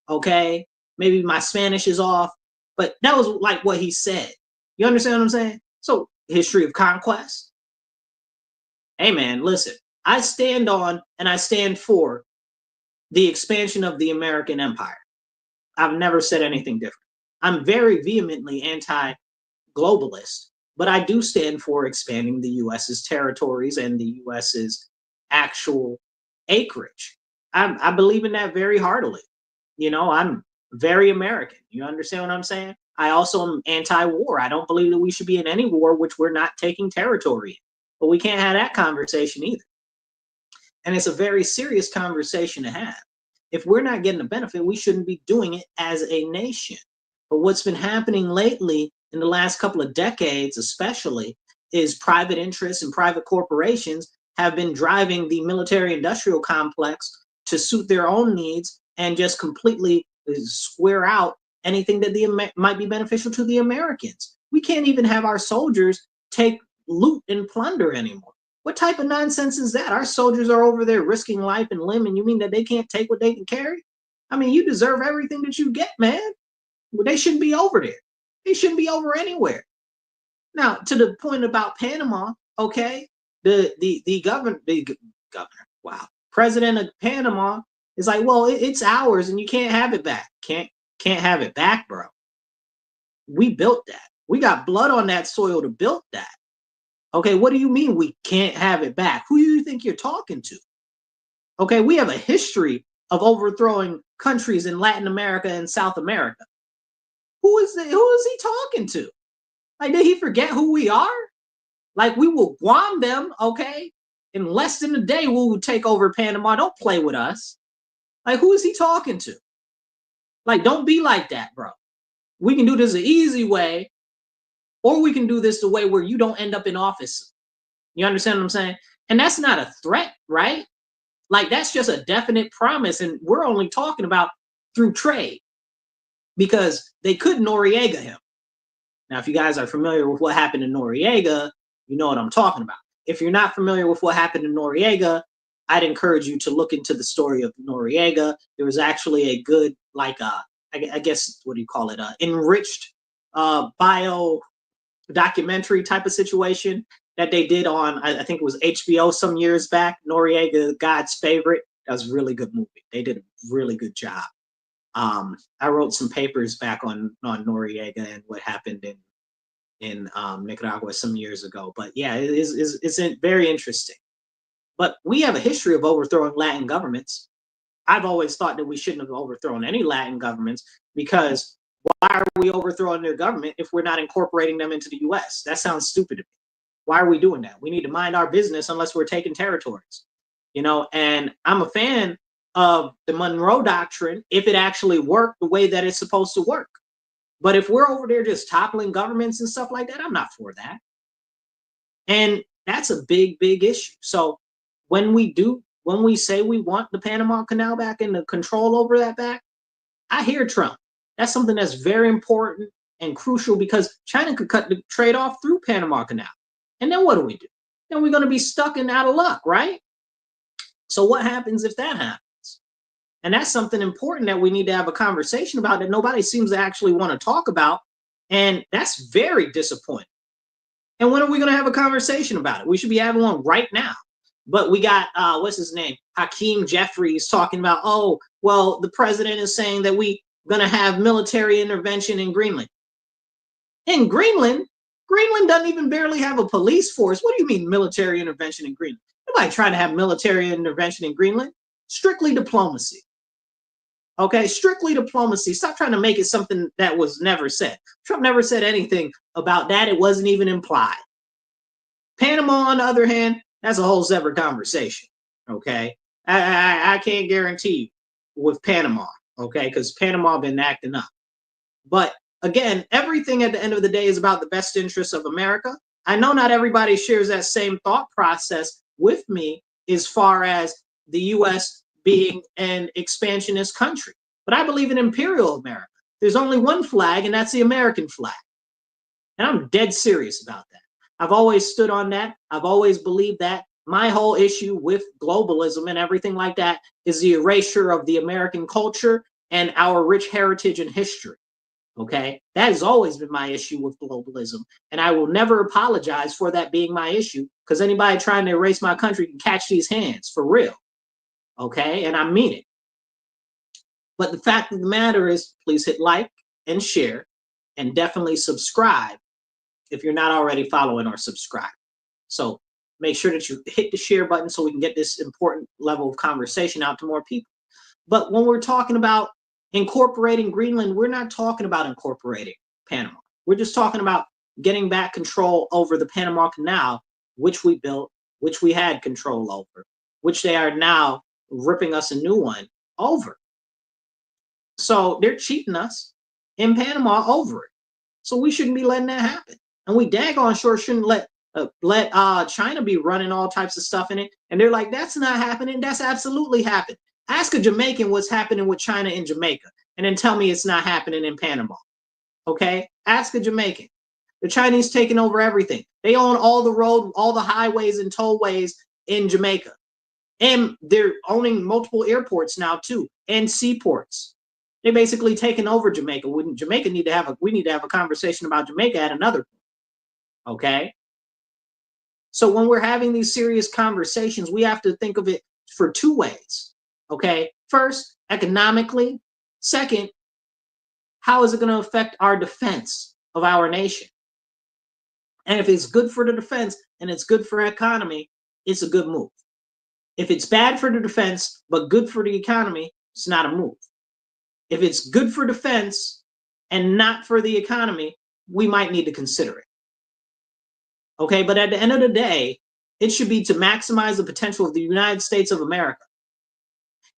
Speaker 1: Okay. Maybe my Spanish is off, but that was like what he said. You understand what I'm saying? So, history of conquest. Hey man, listen, I stand on and I stand for the expansion of the American empire. I've never said anything different. I'm very vehemently anti-globalist, but I do stand for expanding the US's territories and the US's actual acreage. I believe in that very heartily. You know, I'm very American. You understand what I'm saying? I also am anti-war. I don't believe that we should be in any war which we're not taking territory in. But we can't have that conversation either. And it's a very serious conversation to have. If we're not getting a benefit, we shouldn't be doing it as a nation. But what's been happening lately in the last couple of decades, especially, is private interests and private corporations have been driving the military-industrial complex to suit their own needs and just completely square out anything that might be beneficial to the Americans. We can't even have our soldiers take loot and plunder anymore. What type of nonsense is that? Our soldiers are over there risking life and limb, and you mean that they can't take what they can carry? I mean, you deserve everything that you get, man. Well, they shouldn't be over there. They shouldn't be over anywhere. Now, to the point about Panama, okay, the governor, wow, president of Panama is like, well, it's ours, and you can't have it back. Can't have it back, bro. We built that. We got blood on that soil to build that. Okay, what do you mean we can't have it back? Who do you think you're talking to? Okay, we have a history of overthrowing countries in Latin America and South America. Who is he talking to? Like, did he forget who we are? Like, we will Guam them, okay? In less than a day, we will take over Panama. Don't play with us. Like, who is he talking to? Like, don't be like that, bro. We can do this the easy way, or we can do this the way where you don't end up in office. You understand what I'm saying? And that's not a threat, right? Like, that's just a definite promise. And we're only talking about through trade because they could Noriega him. Now, if you guys are familiar with what happened in Noriega, you know what I'm talking about. If you're not familiar with what happened in Noriega, I'd encourage you to look into the story of Noriega. There was actually a good, like, I guess, what do you call it? Enriched bio documentary type of situation that they did on, I think it was HBO some years back. Noriega, God's Favorite. That was a really good movie. They did a really good job. I wrote some papers back on Noriega and what happened in Nicaragua some years ago. But yeah, it's very interesting. But we have a history of overthrowing Latin governments. I've always thought that we shouldn't have overthrown any Latin governments because why are we overthrowing their government if we're not incorporating them into the U.S.? That sounds stupid to me. Why are we doing that? We need to mind our business unless we're taking territories, you know. And I'm a fan of the Monroe Doctrine if it actually worked the way that it's supposed to work. But if we're over there just toppling governments and stuff like that, I'm not for that. And that's a big, big issue. So when we say we want the Panama Canal back and the control over that back, I hear Trump. That's something that's very important and crucial because China could cut the trade off through Panama Canal. And then what do we do? Then we're going to be stuck and out of luck, right? So what happens if that happens? And that's something important that we need to have a conversation about that nobody seems to actually want to talk about. And that's very disappointing. And when are we going to have a conversation about it? We should be having one right now. But we got, what's his name? Hakeem Jeffries talking about, oh, well, the president is saying that we're going to have military intervention in Greenland. In Greenland? Greenland doesn't even barely have a police force. What do you mean military intervention in Greenland? Nobody trying to have military intervention in Greenland. Strictly diplomacy. Okay, strictly diplomacy. Stop trying to make it something that was never said. Trump never said anything about that. It wasn't even implied. Panama, on the other hand, that's a whole separate conversation. Okay, I can't guarantee you with Panama. Okay, because Panama been acting up. But again, everything at the end of the day is about the best interests of America. I know not everybody shares that same thought process with me as far as the U.S. being an expansionist country. But I believe in imperial America. There's only one flag, and that's the American flag. And I'm dead serious about that. I've always stood on that. I've always believed that. My whole issue with globalism and everything like that is the erasure of the American culture and our rich heritage and history. Okay, that has always been my issue with globalism, and I will never apologize for that being my issue, because anybody trying to erase my country can catch these hands for real. Okay, and I mean it. But the fact of the matter is, please hit like and share, and definitely subscribe if you're not already following or subscribed. So make sure that you hit the share button so we can get this important level of conversation out to more people. But when we're talking about incorporating Greenland, we're not talking about incorporating Panama. We're just talking about getting back control over the Panama Canal, which we built, which we had control over, which they are now ripping us a new one over. So they're cheating us in Panama over it. So we shouldn't be letting that happen. And we daggone sure shouldn't let China be running all types of stuff in it. And they're like, that's not happening. That's absolutely happened. Ask a Jamaican what's happening with China in Jamaica, and then tell me it's not happening in Panama. Okay? Ask a Jamaican. The Chinese taking over everything. They own all the road, all the highways and tollways in Jamaica. And they're owning multiple airports now too, and seaports. They're basically taking over Jamaica. We need to have a conversation about Jamaica at another point. Okay? So when we're having these serious conversations, we have to think of it for two ways. Okay, first, economically. Second, how is it going to affect our defense of our nation? And if it's good for the defense and it's good for economy, it's a good move. If it's bad for the defense but good for the economy, it's not a move. If it's good for defense and not for the economy, we might need to consider it. Okay, but at the end of the day, it should be to maximize the potential of the United States of America.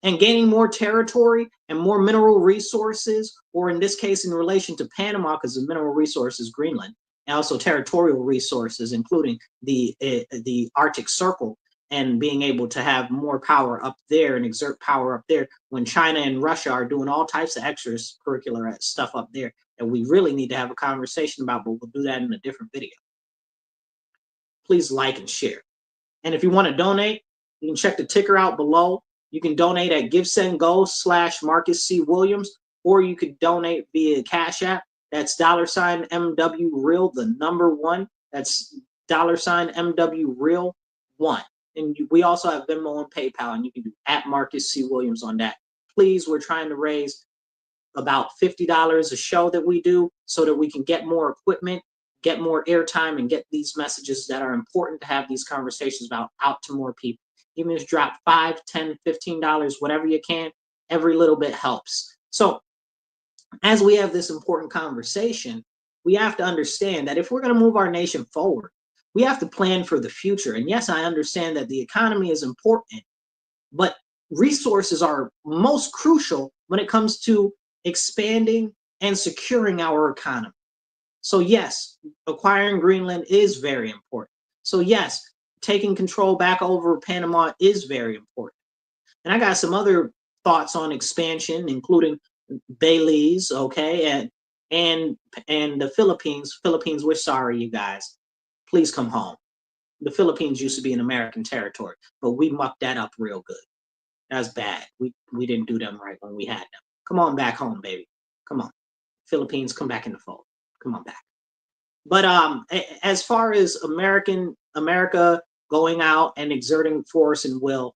Speaker 1: And gaining more territory and more mineral resources, or in this case, in relation to Panama, because the mineral resources Greenland, and also territorial resources, including the Arctic Circle, and being able to have more power up there and exert power up there when China and Russia are doing all types of extracurricular stuff up there that we really need to have a conversation about, but we'll do that in a different video. Please like and share. And if you want to donate, you can check the ticker out below. You can donate at GiveSendGo/Marcus C. Williams, or you could donate via Cash App. That's $MW Real, the number 1. That's $MW Real 1. And we also have Venmo and PayPal, and you can do at Marcus C. Williams on that. Please, we're trying to raise about $50 a show that we do so that we can get more equipment, get more airtime, and get these messages that are important to have these conversations about out to more people. Even if you drop $5, $10, $15, whatever you can, every little bit helps. So as we have this important conversation, we have to understand that if we're going to move our nation forward, we have to plan for the future. And yes, I understand that the economy is important, but resources are most crucial when it comes to expanding and securing our economy. So yes, acquiring Greenland is very important. So yes, taking control back over Panama is very important. And I got some other thoughts on expansion, including Belize, okay, and the Philippines. Philippines, we're sorry, you guys. Please come home. The Philippines used to be an American territory, but we mucked that up real good. That's bad. We didn't do them right when we had them. Come on back home, baby. Come on. Philippines, come back in the fold. Come on back. But as far as America going out and exerting force and will,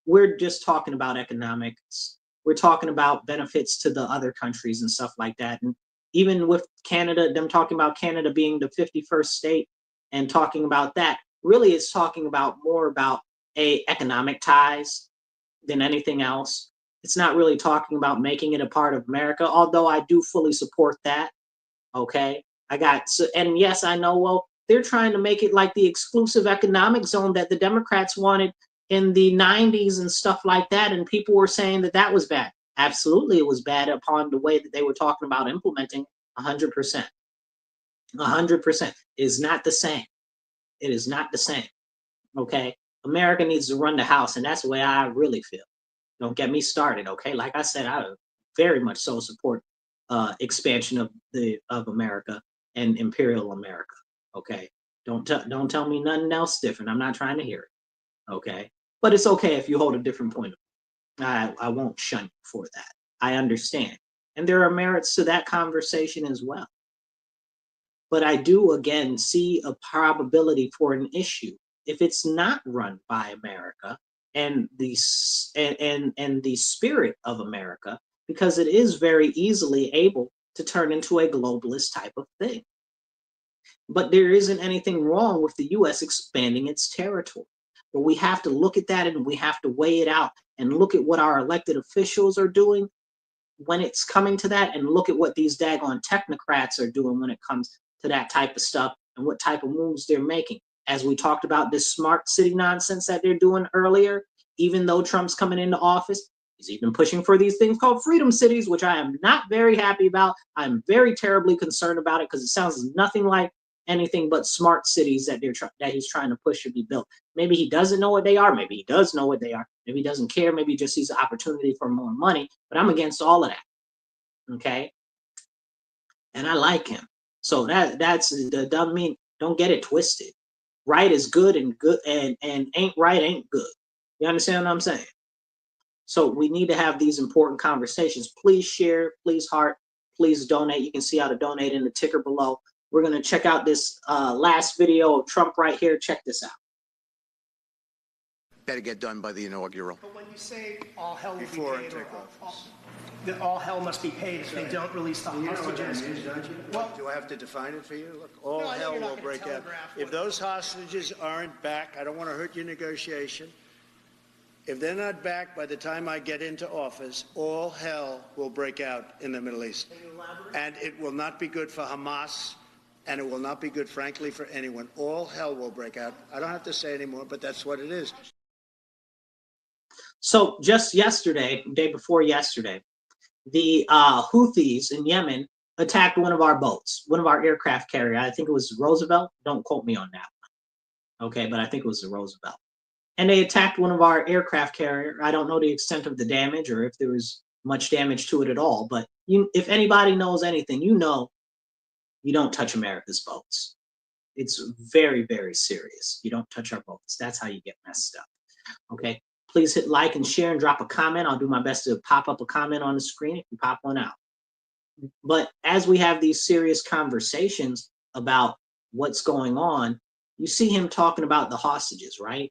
Speaker 1: we're just talking about economics. We're talking about benefits to the other countries and stuff like that. And even with Canada, them talking about Canada being the 51st state and talking about that, really it's talking about more about economic ties than anything else. It's not really talking about making it a part of America, although I do fully support that. Okay. And yes, I know, well, they're trying to make it like the exclusive economic zone that the Democrats wanted in the 90s and stuff like that. And people were saying that that was bad. Absolutely, it was bad upon the way that they were talking about implementing 100%. 100% is not the same. It is not the same. Okay. America needs to run the house. And that's the way I really feel. Don't get me started. Okay. Like I said, I very much so support expansion of America and imperial America. Okay, don't tell me nothing else different. I'm not trying to hear it. Okay, but it's okay if you hold a different point of view. I won't shun you for that. I understand, and there are merits to that conversation as well. But I do again see a probability for an issue if it's not run by America and the spirit of America, because it is very easily able to turn into a globalist type of thing. But there isn't anything wrong with the US expanding its territory. But we have to look at that and we have to weigh it out and look at what our elected officials are doing when it's coming to that, and look at what these daggone technocrats are doing when it comes to that type of stuff and what type of moves they're making. As we talked about this smart city nonsense that they're doing earlier, even though Trump's coming into office, he's even pushing for these things called freedom cities, which I am not very happy about. I'm very terribly concerned about it because it sounds nothing like anything but smart cities that he's trying to push to be built. Maybe he doesn't know what they are. Maybe he does know what they are. Maybe he doesn't care. Maybe he just sees an opportunity for more money. But I'm against all of that. Okay, and I like him. So that's doesn't mean, don't get it twisted. Right is good, and ain't right ain't good. You understand what I'm saying? So we need to have these important conversations. Please share, please heart, please donate. You can see how to donate in the ticker below. We're going to check out this last video of Trump right here. Check this out.
Speaker 14: Better get done by the inaugural.
Speaker 15: But when you say all hell will be paid, that all hell must be paid if they don't release the hostages.
Speaker 4: Well, do I have to define it for you? Look, all hell will break out. If those hostages aren't back, I don't want to hurt your negotiation. If they're not back by the time I get into office, all hell will break out in the Middle East. And it will not be good for Hamas, and it will not be good, frankly, for anyone. All hell will break out. I don't have to say anymore, but that's what it is.
Speaker 1: So just yesterday, day before yesterday, the Houthis in Yemen attacked one of our boats, one of our aircraft carrier. I think it was Roosevelt. Don't quote me on that one. Okay, but I think it was the Roosevelt. And they attacked one of our aircraft carrier. I don't know the extent of the damage or if there was much damage to it at all. But if anybody knows anything, you know you don't touch America's boats. It's very, very serious. You don't touch our boats. That's how you get messed up. Okay. Please hit like and share and drop a comment. I'll do my best to pop up a comment on the screen if you pop one out. But as we have these serious conversations about what's going on, you see him talking about the hostages, right?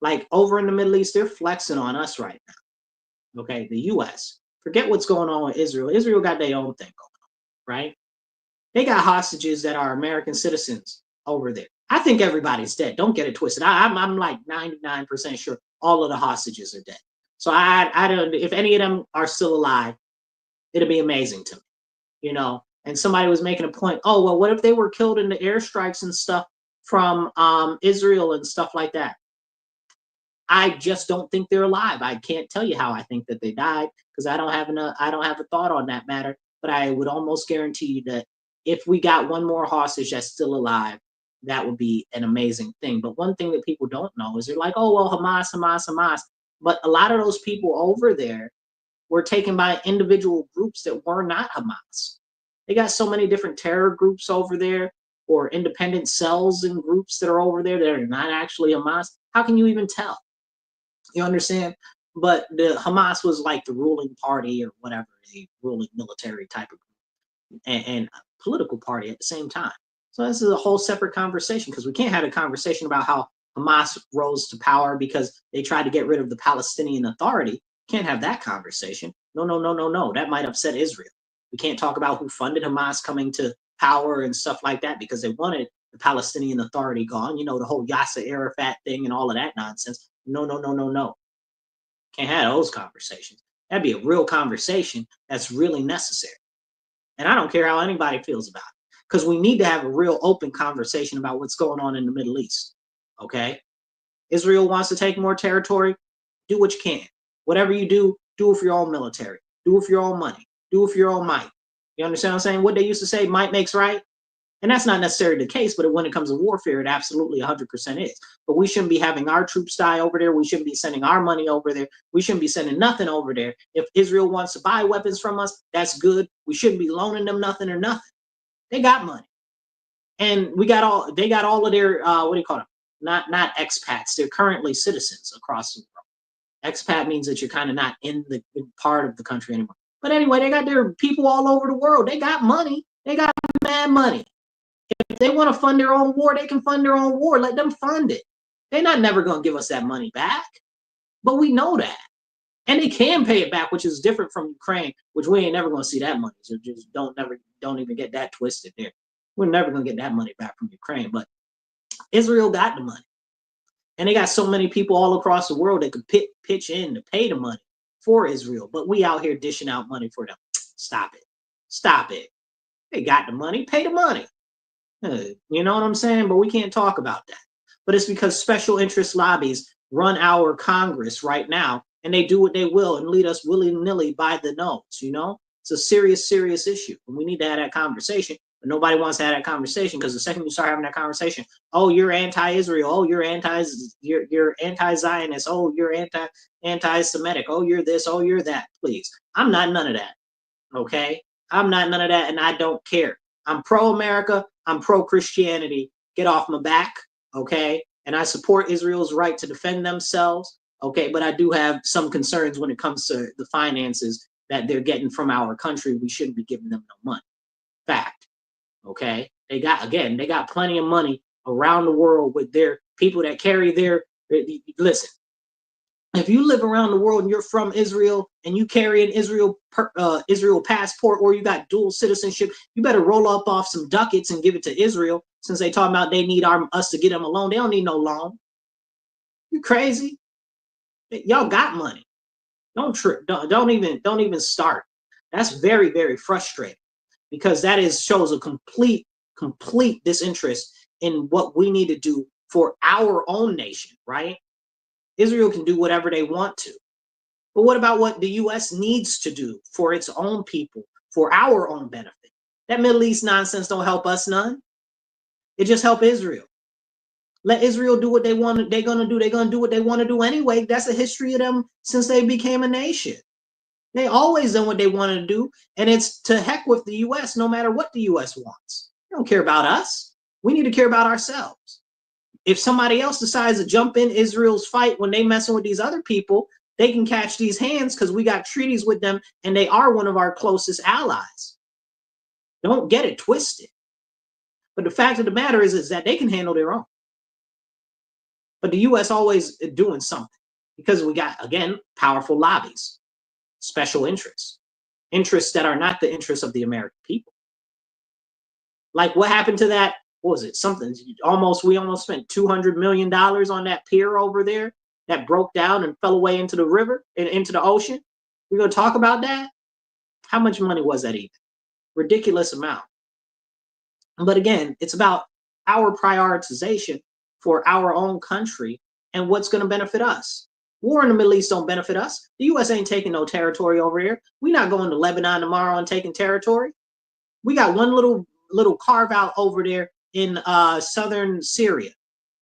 Speaker 1: Like over in the Middle East, they're flexing on us right now. Okay, the US. Forget what's going on with Israel. Israel got their own thing going on, right? They got hostages that are American citizens over there. I think everybody's dead. Don't get it twisted. I'm like 99% sure all of the hostages are dead. So I don't. If any of them are still alive, it'll be amazing to me, you know. And somebody was making a point. Oh well, what if they were killed in the airstrikes and stuff from Israel and stuff like that? I just don't think they're alive. I can't tell you how I think that they died because I don't have a thought on that matter. But I would almost guarantee you that if we got one more hostage that's still alive, that would be an amazing thing. But one thing that people don't know is they're like, oh, well, Hamas, Hamas, Hamas. But a lot of those people over there were taken by individual groups that were not Hamas. They got so many different terror groups over there or independent cells and groups that are over there that are not actually Hamas. How can you even tell? You understand? But the Hamas was like the ruling party or whatever, the ruling military type of group and political party at the same time. So this is a whole separate conversation because we can't have a conversation about how Hamas rose to power because they tried to get rid of the Palestinian Authority. Can't have that conversation. No. That might upset Israel. We can't talk about who funded Hamas coming to power and stuff like that because they wanted the Palestinian Authority gone. You know, the whole Yasser Arafat thing and all of that nonsense. No. Can't have those conversations. That'd be a real conversation that's really necessary. And I don't care how anybody feels about it because we need to have a real open conversation about what's going on in the Middle East. Okay? Israel wants to take more territory. Do what you can. Whatever you do it for your own military. Do it for your own money. Do it for your own might. You understand what I'm saying? What they used to say, might makes right. And that's not necessarily the case, but when it comes to warfare, it absolutely 100% is. But we shouldn't be having our troops die over there. We shouldn't be sending our money over there. We shouldn't be sending nothing over there. If Israel wants to buy weapons from us, that's good. We shouldn't be loaning them nothing or nothing. They got money. And they got all of their, what do you call them? not expats. They're currently citizens across the world. Expat means that you're kind of not in part of the country anymore. But anyway, they got their people all over the world. They got money. They got mad money. If they want to fund their own war, they can fund their own war. Let them fund it. They're not never going to give us that money back. But we know that. And they can pay it back, which is different from Ukraine, which we ain't never going to see that money. So just don't even get that twisted there. We're never going to get that money back from Ukraine. But Israel got the money. And they got so many people all across the world that could pitch in to pay the money for Israel. But we out here dishing out money for them. Stop it. Stop it. They got the money. Pay the money. You know what I'm saying? But we can't talk about that. But it's because special interest lobbies run our Congress right now, and they do what they will and lead us willy-nilly by the nose, you know? It's a serious, serious issue. And we need to have that conversation. But nobody wants to have that conversation because the second you start having that conversation, oh, you're anti-Israel. Oh, you're anti-Zionist. Oh, you're anti-Semitic. Oh, you're this. Oh, you're that. Please. I'm not none of that. Okay? I'm not none of that, and I don't care. I'm pro-America. I'm pro-Christianity. Get off my back. Okay? And I support Israel's right to defend themselves. Okay? But I do have some concerns when it comes to the finances that they're getting from our country. We shouldn't be giving them no money. Fact. Okay, they got plenty of money around the world with their people that carry their. Listen, if you live around the world and you're from Israel and you carry an Israel passport or you got dual citizenship, you better roll up off some ducats and give it to Israel. Since they talking about they need us to get them a loan, they don't need no loan. You crazy? Y'all got money. Don't even start. That's very, very frustrating. Because that shows a complete disinterest in what we need to do for our own nation, right? Israel can do whatever they want to. But what about what the U.S. needs to do for its own people, for our own benefit? That Middle East nonsense don't help us none. It just help Israel. Let Israel do what they want. They're going to do. They're going to do what they want to do anyway. That's the history of them since they became a nation. They always done what they wanted to do, and it's to heck with the U.S. no matter what the U.S. wants. They don't care about us. We need to care about ourselves. If somebody else decides to jump in Israel's fight when they messing with these other people, they can catch these hands because we got treaties with them, and they are one of our closest allies. Don't get it twisted. But the fact of the matter is that they can handle their own. But the U.S. always doing something because we got, again, powerful lobbies. Special interests that are not the interests of the American people. Like what happened to that? What was it? Something we almost spent $200 million on that pier over there that broke down and fell away into the river and into the ocean. We're going to talk about that. How much money was that even? Ridiculous amount. But again, it's about our prioritization for our own country and what's going to benefit us. War in the Middle East don't benefit us. The U.S. ain't taking no territory over here. We're not going to Lebanon tomorrow and taking territory. We got one little carve out over there in southern Syria.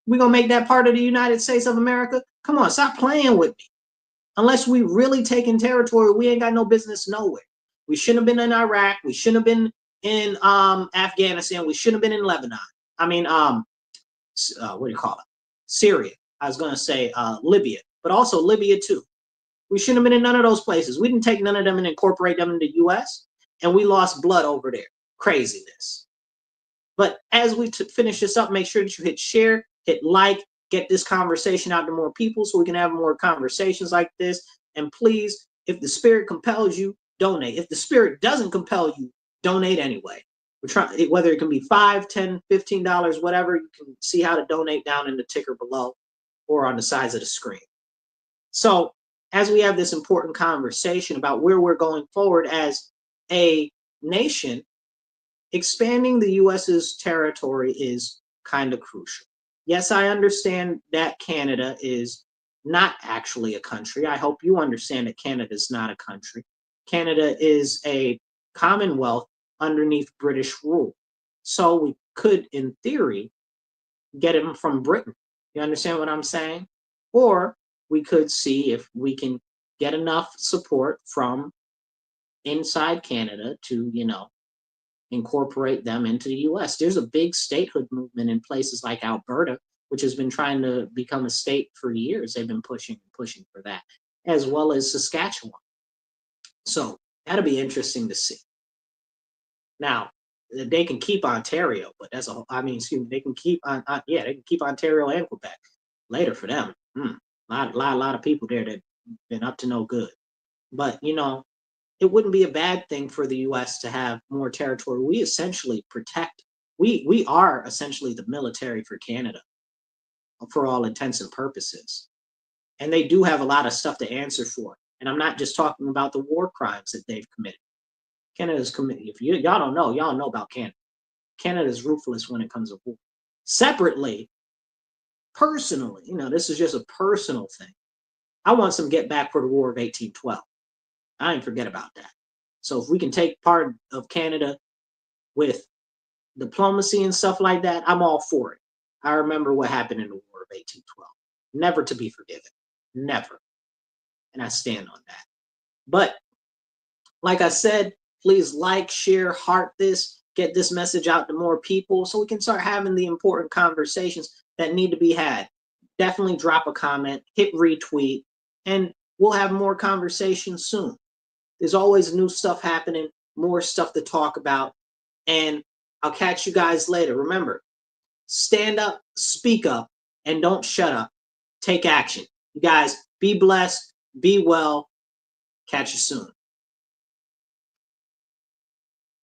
Speaker 1: We're going to make that part of the United States of America? Come on, stop playing with me. Unless we really taking territory, we ain't got no business nowhere. We shouldn't have been in Iraq. We shouldn't have been in Afghanistan. We shouldn't have been in Lebanon. I mean, what do you call it? Syria. I was going to say Libya. But also Libya too. We shouldn't have been in none of those places. We didn't take none of them and incorporate them in the U.S. and we lost blood over there. Craziness. But as we finish this up, make sure that you hit share, hit like, get this conversation out to more people so we can have more conversations like this. And please, if the spirit compels you, donate. If the spirit doesn't compel you, donate anyway. We're trying, whether it can be $5, $10, $15, whatever, you can see how to donate down in the ticker below or on the sides of the screen. So as we have this important conversation about where we're going forward as a nation, expanding the U.S.'s territory is kind of crucial. Yes, I understand that Canada is not actually a country. I hope you understand that Canada is not a country. Canada is a commonwealth underneath British rule. So we could, in theory, get them from Britain. You understand what I'm saying? Or we could see if we can get enough support from inside Canada to, incorporate them into the U.S. There's a big statehood movement in places like Alberta which has been trying to become a state for years. They've been pushing for that, as well as Saskatchewan. So that'll be interesting to see. Now, they can keep Ontario, but that's a, I mean, excuse me, they can keep on, yeah, they can keep Ontario and Quebec later for them. Lot of people there that been up to no good. But, you know, it wouldn't be a bad thing for the U.S. to have more territory. We essentially protect, we are essentially the military for Canada for all intents and purposes. And they do have a lot of stuff to answer for. And I'm not just talking about the war crimes that they've committed. Canada's committed, if y'all don't know, y'all know about Canada. Canada's ruthless when it comes to war. Separately, personally, you know, this is just a personal thing. I want some get back for the War of 1812. I didn't forget about that. So if we can take part of Canada with diplomacy and stuff like that, I'm all for it. I remember what happened in the War of 1812. Never to be forgiven. Never. And I stand on that. But like I said, please like, share, heart this, get this message out to more people so we can start having the important conversations that need to be had. Definitely drop a comment, hit retweet, and we'll have more conversations soon. There's always new stuff happening, more stuff to talk about, and I'll catch you guys later. Remember, stand up, speak up, and don't shut up. Take action. You guys, be blessed, be well. Catch you soon.